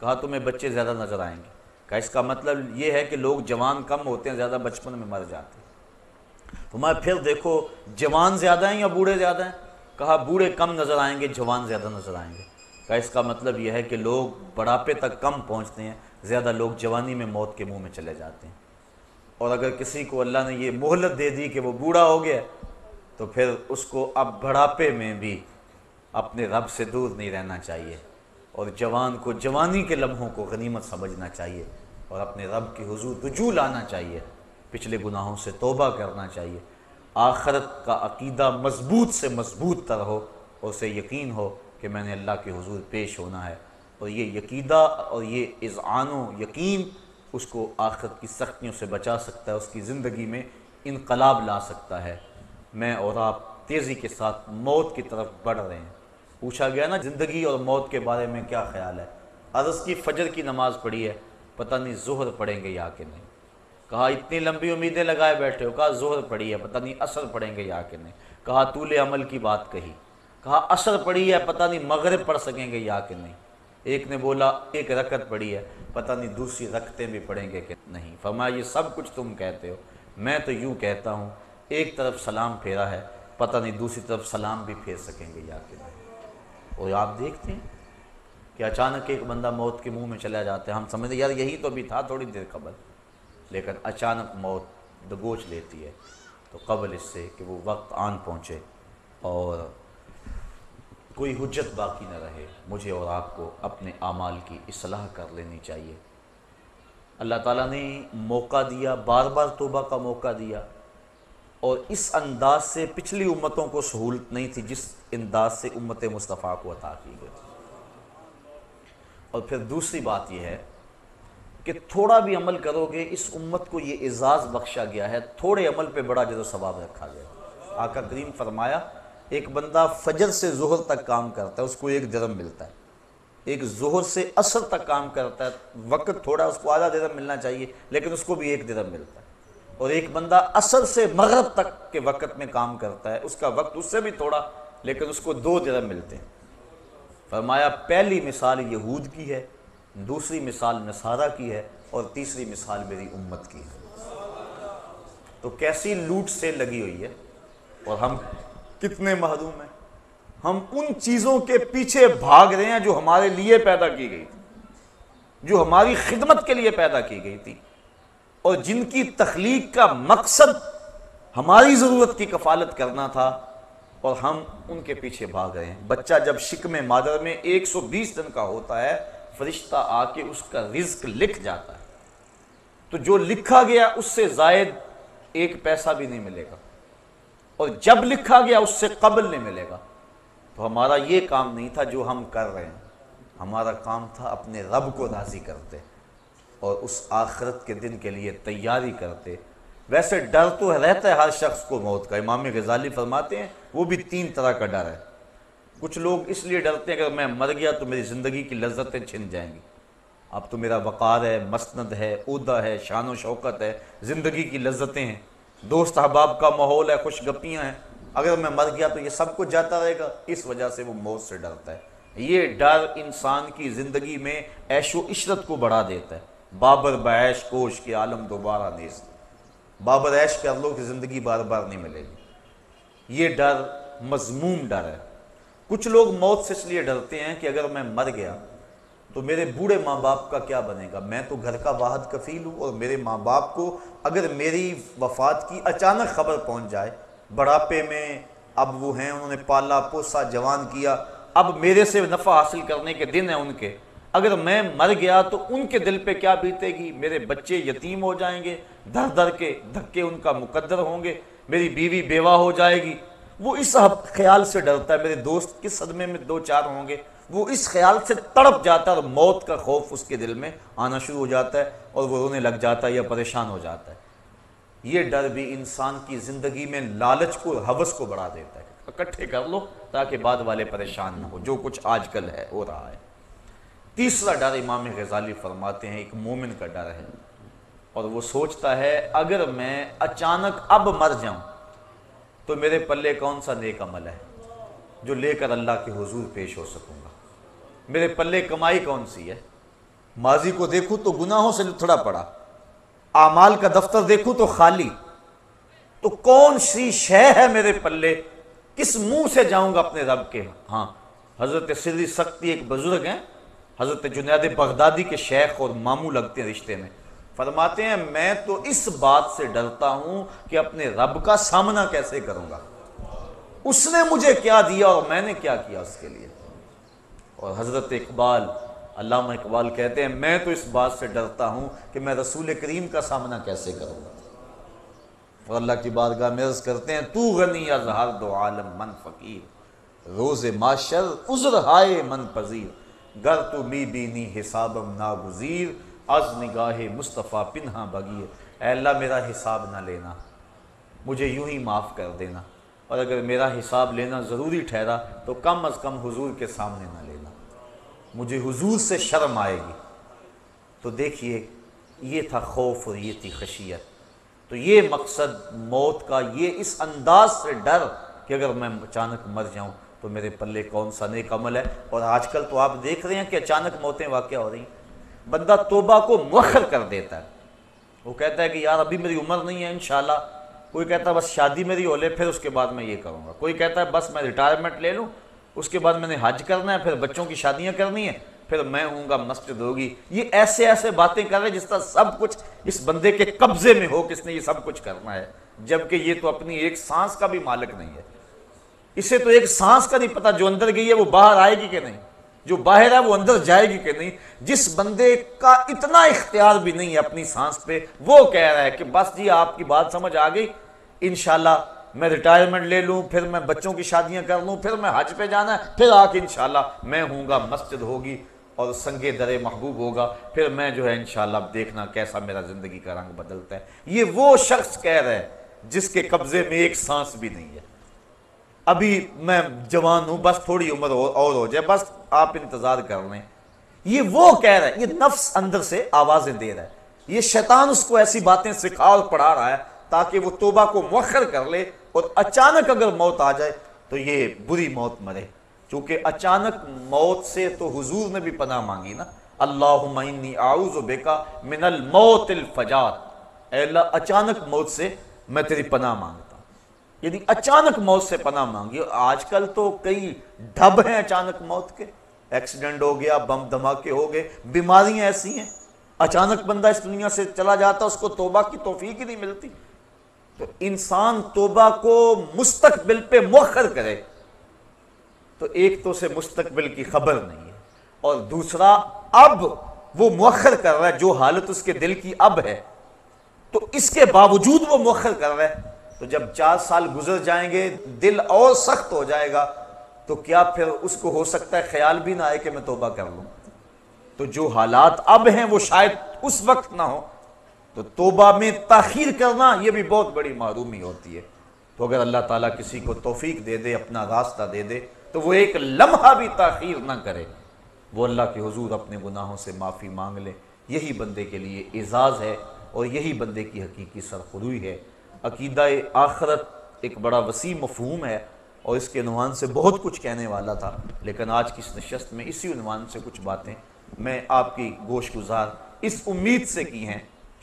کہا تمہیں بچے زیادہ نظر آئیں گے۔ کہا اس کا مطلب یہ ہے کہ لوگ جوان کم ہوتے ہیں، زیادہ بچپن میں مر جاتے ہیں۔ تمہیں پھر دیکھو جوان زیادہ ہیں یا بوڑھے زیادہ ہیں؟ کہا بوڑھے کم نظر آئیں گے، جوان زیادہ نظر آئیں گے۔ کہا اس کا مطلب یہ ہے کہ لوگ بڑھاپے تک کم پہنچتے ہیں، زیادہ لوگ جوانی میں موت کے منہ میں چلے جاتے ہیں۔ اور اگر کسی کو اللہ نے یہ مہلت دے دی کہ وہ بوڑھا ہو گیا تو پھر اس کو اب بڑھاپے میں بھی اپنے رب سے دور نہیں رہنا چاہیے، اور جوان کو جوانی کے لمحوں کو غنیمت سمجھنا چاہیے اور اپنے رب کے حضور رجوع لانا چاہیے، پچھلے گناہوں سے توبہ کرنا چاہیے، آخرت کا عقیدہ مضبوط سے مضبوط تر ہو اور اسے یقین ہو کہ میں نے اللہ کے حضور پیش ہونا ہے، اور یہ عقیدہ اور یہ اذعان و یقین اس کو آخرت کی سختیوں سے بچا سکتا ہے، اس کی زندگی میں انقلاب لا سکتا ہے۔ میں اور آپ تیزی کے ساتھ موت کی طرف بڑھ رہے ہیں۔ پوچھا گیا نا زندگی اور موت کے بارے میں کیا خیال ہے؟ عرض کی فجر کی نماز پڑھی ہے، پتہ نہیں ظہر پڑھیں گے یا کہ نہیں۔ کہا اتنی لمبی امیدیں لگائے بیٹھے ہو، کہا ظہر پڑھی ہے، پتہ نہیں عصر پڑھیں گے یا کہ نہیں۔ کہا طول عمل کی بات کہی، کہا عصر پڑھی ہے، پتہ نہیں مغرب پڑھ سکیں گے یا کہ نہیں۔ ایک نے بولا ایک رکعت پڑھی ہے، پتہ نہیں دوسری رکعتیں بھی پڑھیں گے کہ نہیں۔ فرمایا یہ سب کچھ تم کہتے ہو، میں تو یوں کہتا ہوں ایک طرف سلام پھیرا ہے، پتہ نہیں دوسری طرف سلام بھی پھیر سکیں گے یا کہ نہیں۔ اور آپ دیکھتے ہیں کہ اچانک ایک بندہ موت کے منہ میں چلا جاتا ہے، ہم سمجھتے یار یہی تو بھی تھا تھوڑی دیر قبل، لیکن اچانک موت دبوچ لیتی ہے۔ تو قبل اس سے کہ وہ وقت آن پہنچے اور کوئی حجت باقی نہ رہے، مجھے اور آپ کو اپنے اعمال کی اصلاح کر لینی چاہیے۔ اللہ تعالیٰ نے موقع دیا، بار بار توبہ کا موقع دیا، اور اس انداز سے پچھلی امتوں کو سہولت نہیں تھی جس انداز سے امت مصطفیٰ کو عطا کی گئی۔ اور پھر دوسری بات یہ ہے کہ تھوڑا بھی عمل کرو گے، اس امت کو یہ اعزاز بخشا گیا ہے، تھوڑے عمل پہ بڑا اجر و ثواب رکھا گیا۔ آقا کریم فرمایا ایک بندہ فجر سے ظہر تک کام کرتا ہے، اس کو 1 درہم ملتا ہے۔ ایک ظہر سے عصر تک کام کرتا ہے، وقت تھوڑا، اس کو آدھا درہم ملنا چاہیے، لیکن اس کو بھی 1 درہم ملتا ہے۔ اور ایک بندہ عصر سے مغرب تک کے وقت میں کام کرتا ہے، اس کا وقت اس سے بھی تھوڑا، لیکن اس کو 2 درہم ملتے ہیں۔ فرمایا پہلی مثال یہود کی ہے، دوسری مثال نصارہ کی ہے، اور تیسری مثال میری امت کی ہے۔ تو کیسی لوٹ سے لگی ہوئی ہے، اور ہم کتنے محروم ہیں۔ ہم ان چیزوں کے پیچھے بھاگ رہے ہیں جو ہمارے لیے پیدا کی گئی تھی، جو ہماری خدمت کے لیے پیدا کی گئی تھی، اور جن کی تخلیق کا مقصد ہماری ضرورت کی کفالت کرنا تھا، اور ہم ان کے پیچھے بھاگ رہے ہیں۔ بچہ جب شکم مادر میں 120 دن کا ہوتا ہے، فرشتہ آ کے اس کا رزق لکھ جاتا ہے، تو جو لکھا گیا اس سے زائد 1 پیسہ بھی نہیں ملے گا، اور جب لکھا گیا اس سے قبل نہیں ملے گا۔ تو ہمارا یہ کام نہیں تھا جو ہم کر رہے ہیں، ہمارا کام تھا اپنے رب کو راضی کرتے اور اس آخرت کے دن کے لیے تیاری کرتے۔ ویسے ڈر تو رہتا ہے ہر شخص کو موت کا، امام غزالی فرماتے ہیں وہ بھی 3 طرح کا ڈر ہے۔ کچھ لوگ اس لیے ڈرتے ہیں کہ اگر میں مر گیا تو میری زندگی کی لذتیں چھن جائیں گی، اب تو میرا وقار ہے، مسند ہے، عہدہ ہے، شان و شوکت ہے، زندگی کی لذتیں ہیں، دوست احباب کا ماحول ہے، خوش گپیاں ہیں، اگر میں مر گیا تو یہ سب کچھ جاتا رہے گا، اس وجہ سے وہ موت سے ڈرتا ہے۔ یہ ڈر انسان کی زندگی میں عیش و عشرت کو بڑھا دیتا ہے۔ بابر بعیش کوش کے عالم دوبارہ نیست، بابر عیش کر لو کہ زندگی بار بار نہیں ملے گی۔ یہ ڈر مذموم ڈر ہے۔ کچھ لوگ موت سے اس لیے ڈرتے ہیں کہ اگر میں مر گیا تو میرے بوڑھے ماں باپ کا کیا بنے گا، میں تو گھر کا واحد کفیل ہوں، اور میرے ماں باپ کو اگر میری وفات کی اچانک خبر پہنچ جائے، بڑھاپے میں اب وہ ہیں، انہوں نے پالا پوسا جوان کیا، اب میرے سے نفع حاصل کرنے کے دن ہیں ان کے، اگر میں مر گیا تو ان کے دل پہ کیا بیتے گی، میرے بچے یتیم ہو جائیں گے، در در کے دھکے ان کا مقدر ہوں گے، میری بیوی بیوہ ہو جائے گی۔ وہ اس خیال سے ڈرتا ہے، میرے دوست کس صدمے میں 2-4 ہوں گے، وہ اس خیال سے تڑپ جاتا ہے، اور موت کا خوف اس کے دل میں آنا شروع ہو جاتا ہے، اور وہ رونے لگ جاتا ہے یا پریشان ہو جاتا ہے۔ یہ ڈر بھی انسان کی زندگی میں لالچ کو، ہوس کو بڑھا دیتا ہے، اکٹھے کر لو تاکہ بعد والے پریشان نہ ہو، جو کچھ آج کل ہے ہو رہا ہے۔ تیسرا ڈر امام غزالی فرماتے ہیں ایک مومن کا ڈر ہے، اور وہ سوچتا ہے اگر میں اچانک اب مر جاؤں تو میرے پلے کون سا نیک عمل ہے جو لے کر اللہ کے حضور پیش ہو سکوں گا، میرے پلے کمائی کون سی ہے۔ ماضی کو دیکھوں تو گناہوں سے لتھڑا پڑا، اعمال کا دفتر دیکھوں تو خالی، تو کون سی شے ہے میرے پلے، کس منہ سے جاؤں گا اپنے رب کے ہاں۔ حضرت سری سختی ایک بزرگ ہیں، حضرت جنید بغدادی کے شیخ اور ماموں لگتے ہیں رشتے میں، فرماتے ہیں میں تو اس بات سے ڈرتا ہوں کہ اپنے رب کا سامنا کیسے کروں گا، اس نے مجھے کیا دیا اور میں نے کیا کیا اس کے لیے۔ اور حضرت اقبال، علامہ اقبال کہتے ہیں میں تو اس بات سے ڈرتا ہوں کہ میں رسول کریم کا سامنا کیسے کروں گا۔ اور اللہ کی بارگاہ میں عرض کرتے ہیں تو غنی از ہر دو عالم من فقیر، روز معاشر عذر ہائے من پذیر، گر تو می بینی حسابم ناگزیر، از نگاہ مصطفیٰ پنہا بگیر۔ اے اللہ میرا حساب نہ لینا، مجھے یوں ہی معاف کر دینا، اور اگر میرا حساب لینا ضروری ٹھہرا تو کم از کم حضور کے سامنے نہ لینا، مجھے حضور سے شرم آئے گی۔ تو دیکھیے یہ تھا خوف اور یہ تھی خشیت۔ تو یہ مقصد موت کا، یہ اس انداز سے ڈر کہ اگر میں اچانک مر جاؤں تو میرے پلے کون سا نیک عمل ہے۔ اور آج کل تو آپ دیکھ رہے ہیں کہ اچانک موتیں واقع ہو رہی ہیں، بندہ توبہ کو مؤخر کر دیتا ہے، وہ کہتا ہے کہ یار ابھی میری عمر نہیں ہے، انشاءاللہ کوئی کہتا ہے بس شادی میری ہو لے پھر اس کے بعد میں یہ کروں گا، کوئی کہتا ہے بس میں ریٹائرمنٹ لے لوں اس کے بعد میں نے حج کرنا ہے، پھر بچوں کی شادیاں کرنی ہیں، پھر میں ہوں گا مسجد ہوگی۔ یہ ایسے ایسے باتیں کر رہے جس طرح سب کچھ اس بندے کے قبضے میں ہو، کس نے یہ سب کچھ کرنا ہے، جبکہ یہ تو اپنی ایک سانس کا بھی مالک نہیں ہے۔ اسے تو ایک سانس کا نہیں پتا جو اندر گئی ہے وہ باہر آئے گی کہ نہیں، جو باہر ہے وہ اندر جائے گی کہ نہیں۔ جس بندے کا اتنا اختیار بھی نہیں ہے اپنی سانس پہ، وہ کہہ رہا ہے کہ بس جی آپ کی بات سمجھ آ گئی، انشاءاللہ میں ریٹائرمنٹ لے لوں، پھر میں بچوں کی شادیاں کر لوں، پھر میں حج پہ جانا ہے، پھر آ کے انشاءاللہ میں ہوں گا مسجد ہوگی اور سنگ در محبوب ہوگا، پھر میں جو ہے انشاءاللہ دیکھنا کیسا میرا زندگی کا رنگ بدلتا ہے۔ یہ وہ شخص کہہ رہا ہے جس کے قبضے میں ایک سانس بھی نہیں ہے۔ ابھی میں جوان ہوں، بس تھوڑی عمر اور ہو جائے، بس آپ انتظار کر لیں۔ یہ وہ کہہ رہا ہے، یہ نفس اندر سے آوازیں دے رہا ہے، یہ شیطان اس کو ایسی باتیں سکھا اور پڑھا رہا ہے تاکہ وہ توبہ کو مؤخر کر لے، اور اچانک اگر موت آ جائے تو یہ بری موت مرے۔ چونکہ اچانک موت سے تو حضور نے بھی پناہ مانگی نا، اللہم انی اعوذ بک من الموت الفجاۃ، اے اللہ اچانک موت سے میں تیری پناہ مانگتا ہوں، یعنی اچانک موت سے پناہ مانگی۔ آج کل تو کئی ڈھب ہیں اچانک موت کے، ایکسیڈنٹ ہو گیا، بم دھماکے ہو گئے، بیماریاں ایسی ہیں، اچانک بندہ اس دنیا سے چلا جاتا، اس کو توبہ کی توفیق ہی نہیں ملتی۔ تو انسان توبہ کو مستقبل پہ مؤخر کرے تو ایک تو اسے مستقبل کی خبر نہیں ہے، اور دوسرا اب وہ مؤخر کر رہا ہے جو حالت اس کے دل کی اب ہے، تو اس کے باوجود وہ مؤخر کر رہا ہے، تو جب 4 سال گزر جائیں گے دل اور سخت ہو جائے گا، تو کیا پھر اس کو ہو سکتا ہے خیال بھی نہ آئے کہ میں توبہ کر لوں؟ تو جو حالات اب ہیں وہ شاید اس وقت نہ ہو، تو توبہ میں تاخیر کرنا یہ بھی بہت بڑی محرومی ہوتی ہے۔ تو اگر اللہ تعالیٰ کسی کو توفیق دے دے، اپنا راستہ دے دے، تو وہ ایک لمحہ بھی تاخیر نہ کرے، وہ اللہ کے حضور اپنے گناہوں سے معافی مانگ لے۔ یہی بندے کے لیے اعزاز ہے، اور یہی بندے کی حقیقی سرخروئی ہے۔ عقیدہ آخرت ایک بڑا وسیع مفہوم ہے، اور اس کے عنوان سے بہت کچھ کہنے والا تھا، لیکن آج کی اس نشست میں اسی عنوان سے کچھ باتیں میں آپ کی گوش گزار اس امید سے کی ہیں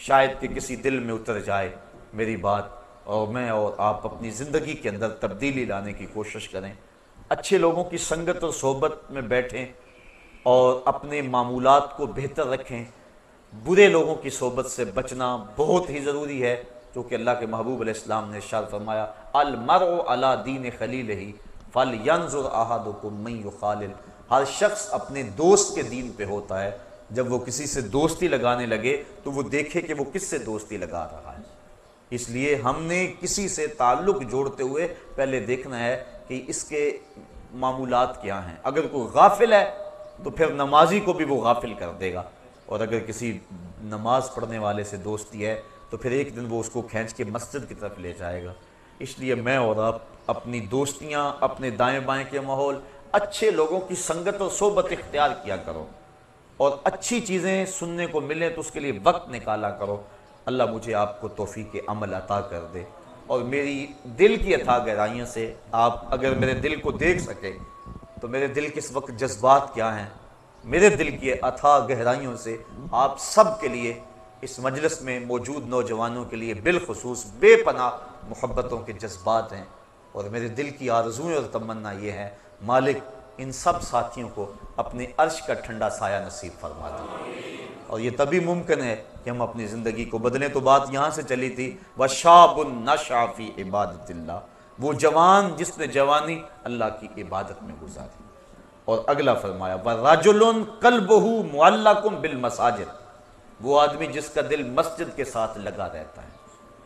شاید کہ کسی دل میں اتر جائے میری بات، اور میں اور آپ اپنی زندگی کے اندر تبدیلی لانے کی کوشش کریں، اچھے لوگوں کی سنگت اور صحبت میں بیٹھیں اور اپنے معمولات کو بہتر رکھیں۔ برے لوگوں کی صحبت سے بچنا بہت ہی ضروری ہے، کیونکہ اللہ کے محبوب علیہ السلام نے ارشاد فرمایا المرء علی دین خلیلہ فلینظر احدکم من یخالل، ہر شخص اپنے دوست کے دین پہ ہوتا ہے، جب وہ کسی سے دوستی لگانے لگے تو وہ دیکھے کہ وہ کس سے دوستی لگا رہا ہے۔ اس لیے ہم نے کسی سے تعلق جوڑتے ہوئے پہلے دیکھنا ہے کہ اس کے معمولات کیا ہیں۔ اگر کوئی غافل ہے تو پھر نمازی کو بھی وہ غافل کر دے گا، اور اگر کسی نماز پڑھنے والے سے دوستی ہے تو پھر ایک دن وہ اس کو کھینچ کے مسجد کی طرف لے جائے گا۔ اس لیے میں اور آپ اپنی دوستیاں، اپنے دائیں بائیں کے ماحول، اچھے لوگوں کی سنگت اور صحبت اختیار کیا کرو، اور اچھی چیزیں سننے کو ملیں تو اس کے لیے وقت نکالا کرو۔ اللہ مجھے آپ کو توفیق عمل عطا کر دے، اور میری دل کی اتھا گہرائیوں سے آپ اگر میرے دل کو دیکھ سکے تو میرے دل کے اس وقت جذبات کیا ہیں، میرے دل کی اتھا گہرائیوں سے آپ سب کے لیے، اس مجلس میں موجود نوجوانوں کے لیے بالخصوص بے پناہ محبتوں کے جذبات ہیں، اور میرے دل کی آرزوئیں اور تمنا یہ ہے مالک ان سب ساتھیوں کو اپنے عرش کا ٹھنڈا سایہ نصیب فرما دے، اور یہ تبھی ممکن ہے کہ ہم اپنی زندگی کو بدلیں۔ تو بات یہاں سے چلی تھی وَشَابٌ نَشَأَ فِي عِبَادَةِ اللَّهِ، وہ جوان جس نے جوانی اللہ کی عبادت میں گزاری۔ اور اگلا فرمایا وَرَجُلٌ قَلْبُهُ مُعَلَّقٌ بِالْمَسَاجِدِ، وہ آدمی جس کا دل مسجد کے ساتھ لگا رہتا ہے،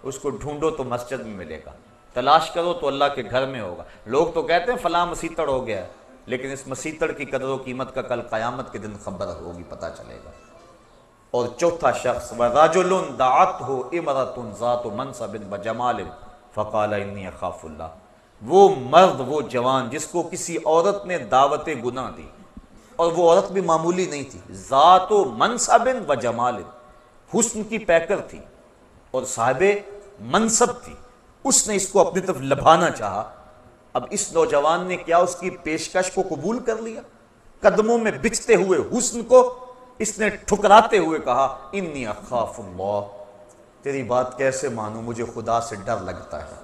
اس کو ڈھونڈو تو مسجد میں ملے گا، تلاش کرو تو اللہ کے گھر میں ہوگا۔ لوگ تو کہتے ہیں فلاں مسیتڑ ہو گیا ہے، لیکن اس مسیتڑ کی قدر و قیمت کا کل قیامت کے دن خبر ہوگی، پتہ چلے گا۔ اور چوتھا شخص وَرَجُلٌ دَعَتْهُ امْرَأَةٌ ذَاتُ مَنْصَبٍ وَجَمَالٍ فَقَالَ إِنِّي أَخَافُ اللَّهَ، وہ مرد، وہ جوان جس کو کسی عورت نے دعوت گناہ دی، اور وہ عورت بھی معمولی نہیں تھی، ذات و منصب و جمال، حسن کی پیکر تھی اور صاحب منصب تھی، اس نے اس کو اپنی طرف لبھانا چاہا۔ اب اس نوجوان نے کیا اس کی پیشکش کو قبول کر لیا؟ قدموں میں بچھتے ہوئے حسن کو اس نے ٹھکراتے ہوئے کہا انی اخاف اللہ، تیری بات کیسے مانوں، مجھے خدا سے ڈر لگتا ہے،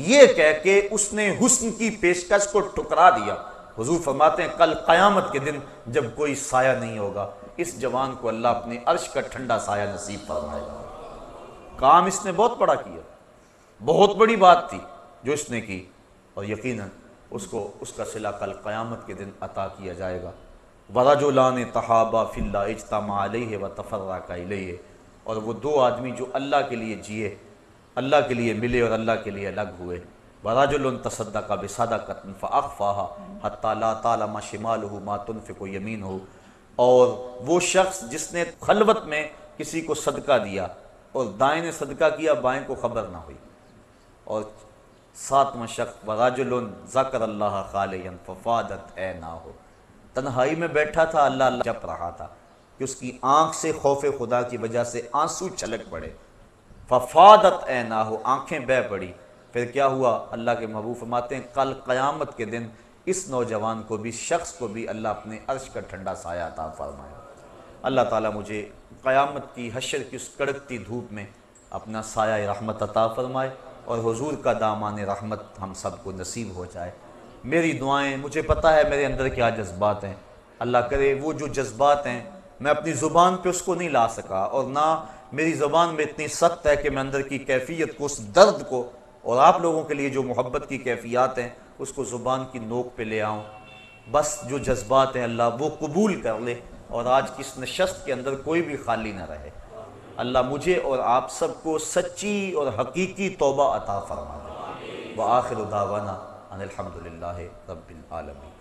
یہ کہہ کے اس نے حسن کی پیشکش کو ٹھکرا دیا۔ حضور فرماتے ہیں کل قیامت کے دن جب کوئی سایہ نہیں ہوگا، اس جوان کو اللہ اپنے عرش کا ٹھنڈا سایہ نصیب فرمائے گا۔ کام اس نے بہت بڑا کیا، بہت بڑی بات تھی جو اس نے کی، اور یقیناً اس کو اس کا صلہ کل قیامت کے دن عطا کیا جائے گا۔ وَرَجُلَانِ تَحَابَا فِي اللَّهِ اجْتَمَعَا عَلَيْهِ وَتَفَرَّقَا إِلَيْهِ، اور وہ دو آدمی جو اللہ کے لیے جیے، اللہ کے لیے ملے اور اللہ کے لیے الگ ہوئے۔ وَرَجُلٌ تَصَدَّقَ بِصَدَقَةٍ فَأَخْفَاهَا حَتَّى لَا تَعْلَمَ شِمَالُهُ مَا تُنْفِقُ يَمِينُهُ، اور وہ شخص جس نے خلوت میں کسی کو صدقہ دیا اور دائیں نے صدقہ کیا، بائیں کو خبر نہ ہوئی۔ اور ساتواں شخص وَرَجُلٌ ذَكَرَ اللَّهَ خَالِيًا فَفَاضَتْ عَيْنَاهُ، تنہائی میں بیٹھا تھا، اللہ اللہ جپ رہا تھا کہ اس کی آنکھ سے خوف خدا کی وجہ سے آنسو چھلک پڑے۔ فَفَاضَتْ عَيْنَاهُ، آنکھیں بہہ پڑی۔ پھر کیا ہوا؟ اللہ کے محبوب فرماتے ہیں کل قیامت کے دن اس نوجوان کو بھی، شخص کو بھی اللہ اپنے عرش کا ٹھنڈا سایہ عطا فرمائے۔ اللہ تعالیٰ مجھے قیامت کی حشر کی اس کڑکتی دھوپ میں اپنا سایہ رحمت عطا فرمائے، اور حضور کا دامان رحمت ہم سب کو نصیب ہو جائے۔ میری دعائیں، مجھے پتہ ہے میرے اندر کیا جذبات ہیں، اللہ کرے وہ جو جذبات ہیں میں اپنی زبان پہ اس کو نہیں لا سکا، اور نہ میری زبان میں اتنی سخت ہے کہ میں اندر کی کیفیت کو، اس درد کو، اور آپ لوگوں کے لیے جو محبت کی کیفیات ہیں اس کو زبان کی نوک پہ لے آؤں۔ بس جو جذبات ہیں اللہ وہ قبول کر لے، اور آج کی اس نشست کے اندر کوئی بھی خالی نہ رہے۔ اللہ مجھے اور آپ سب کو سچی اور حقیقی توبہ عطا فرما دے۔ وآخر دعوانا ان الحمد للہ رب العالمین۔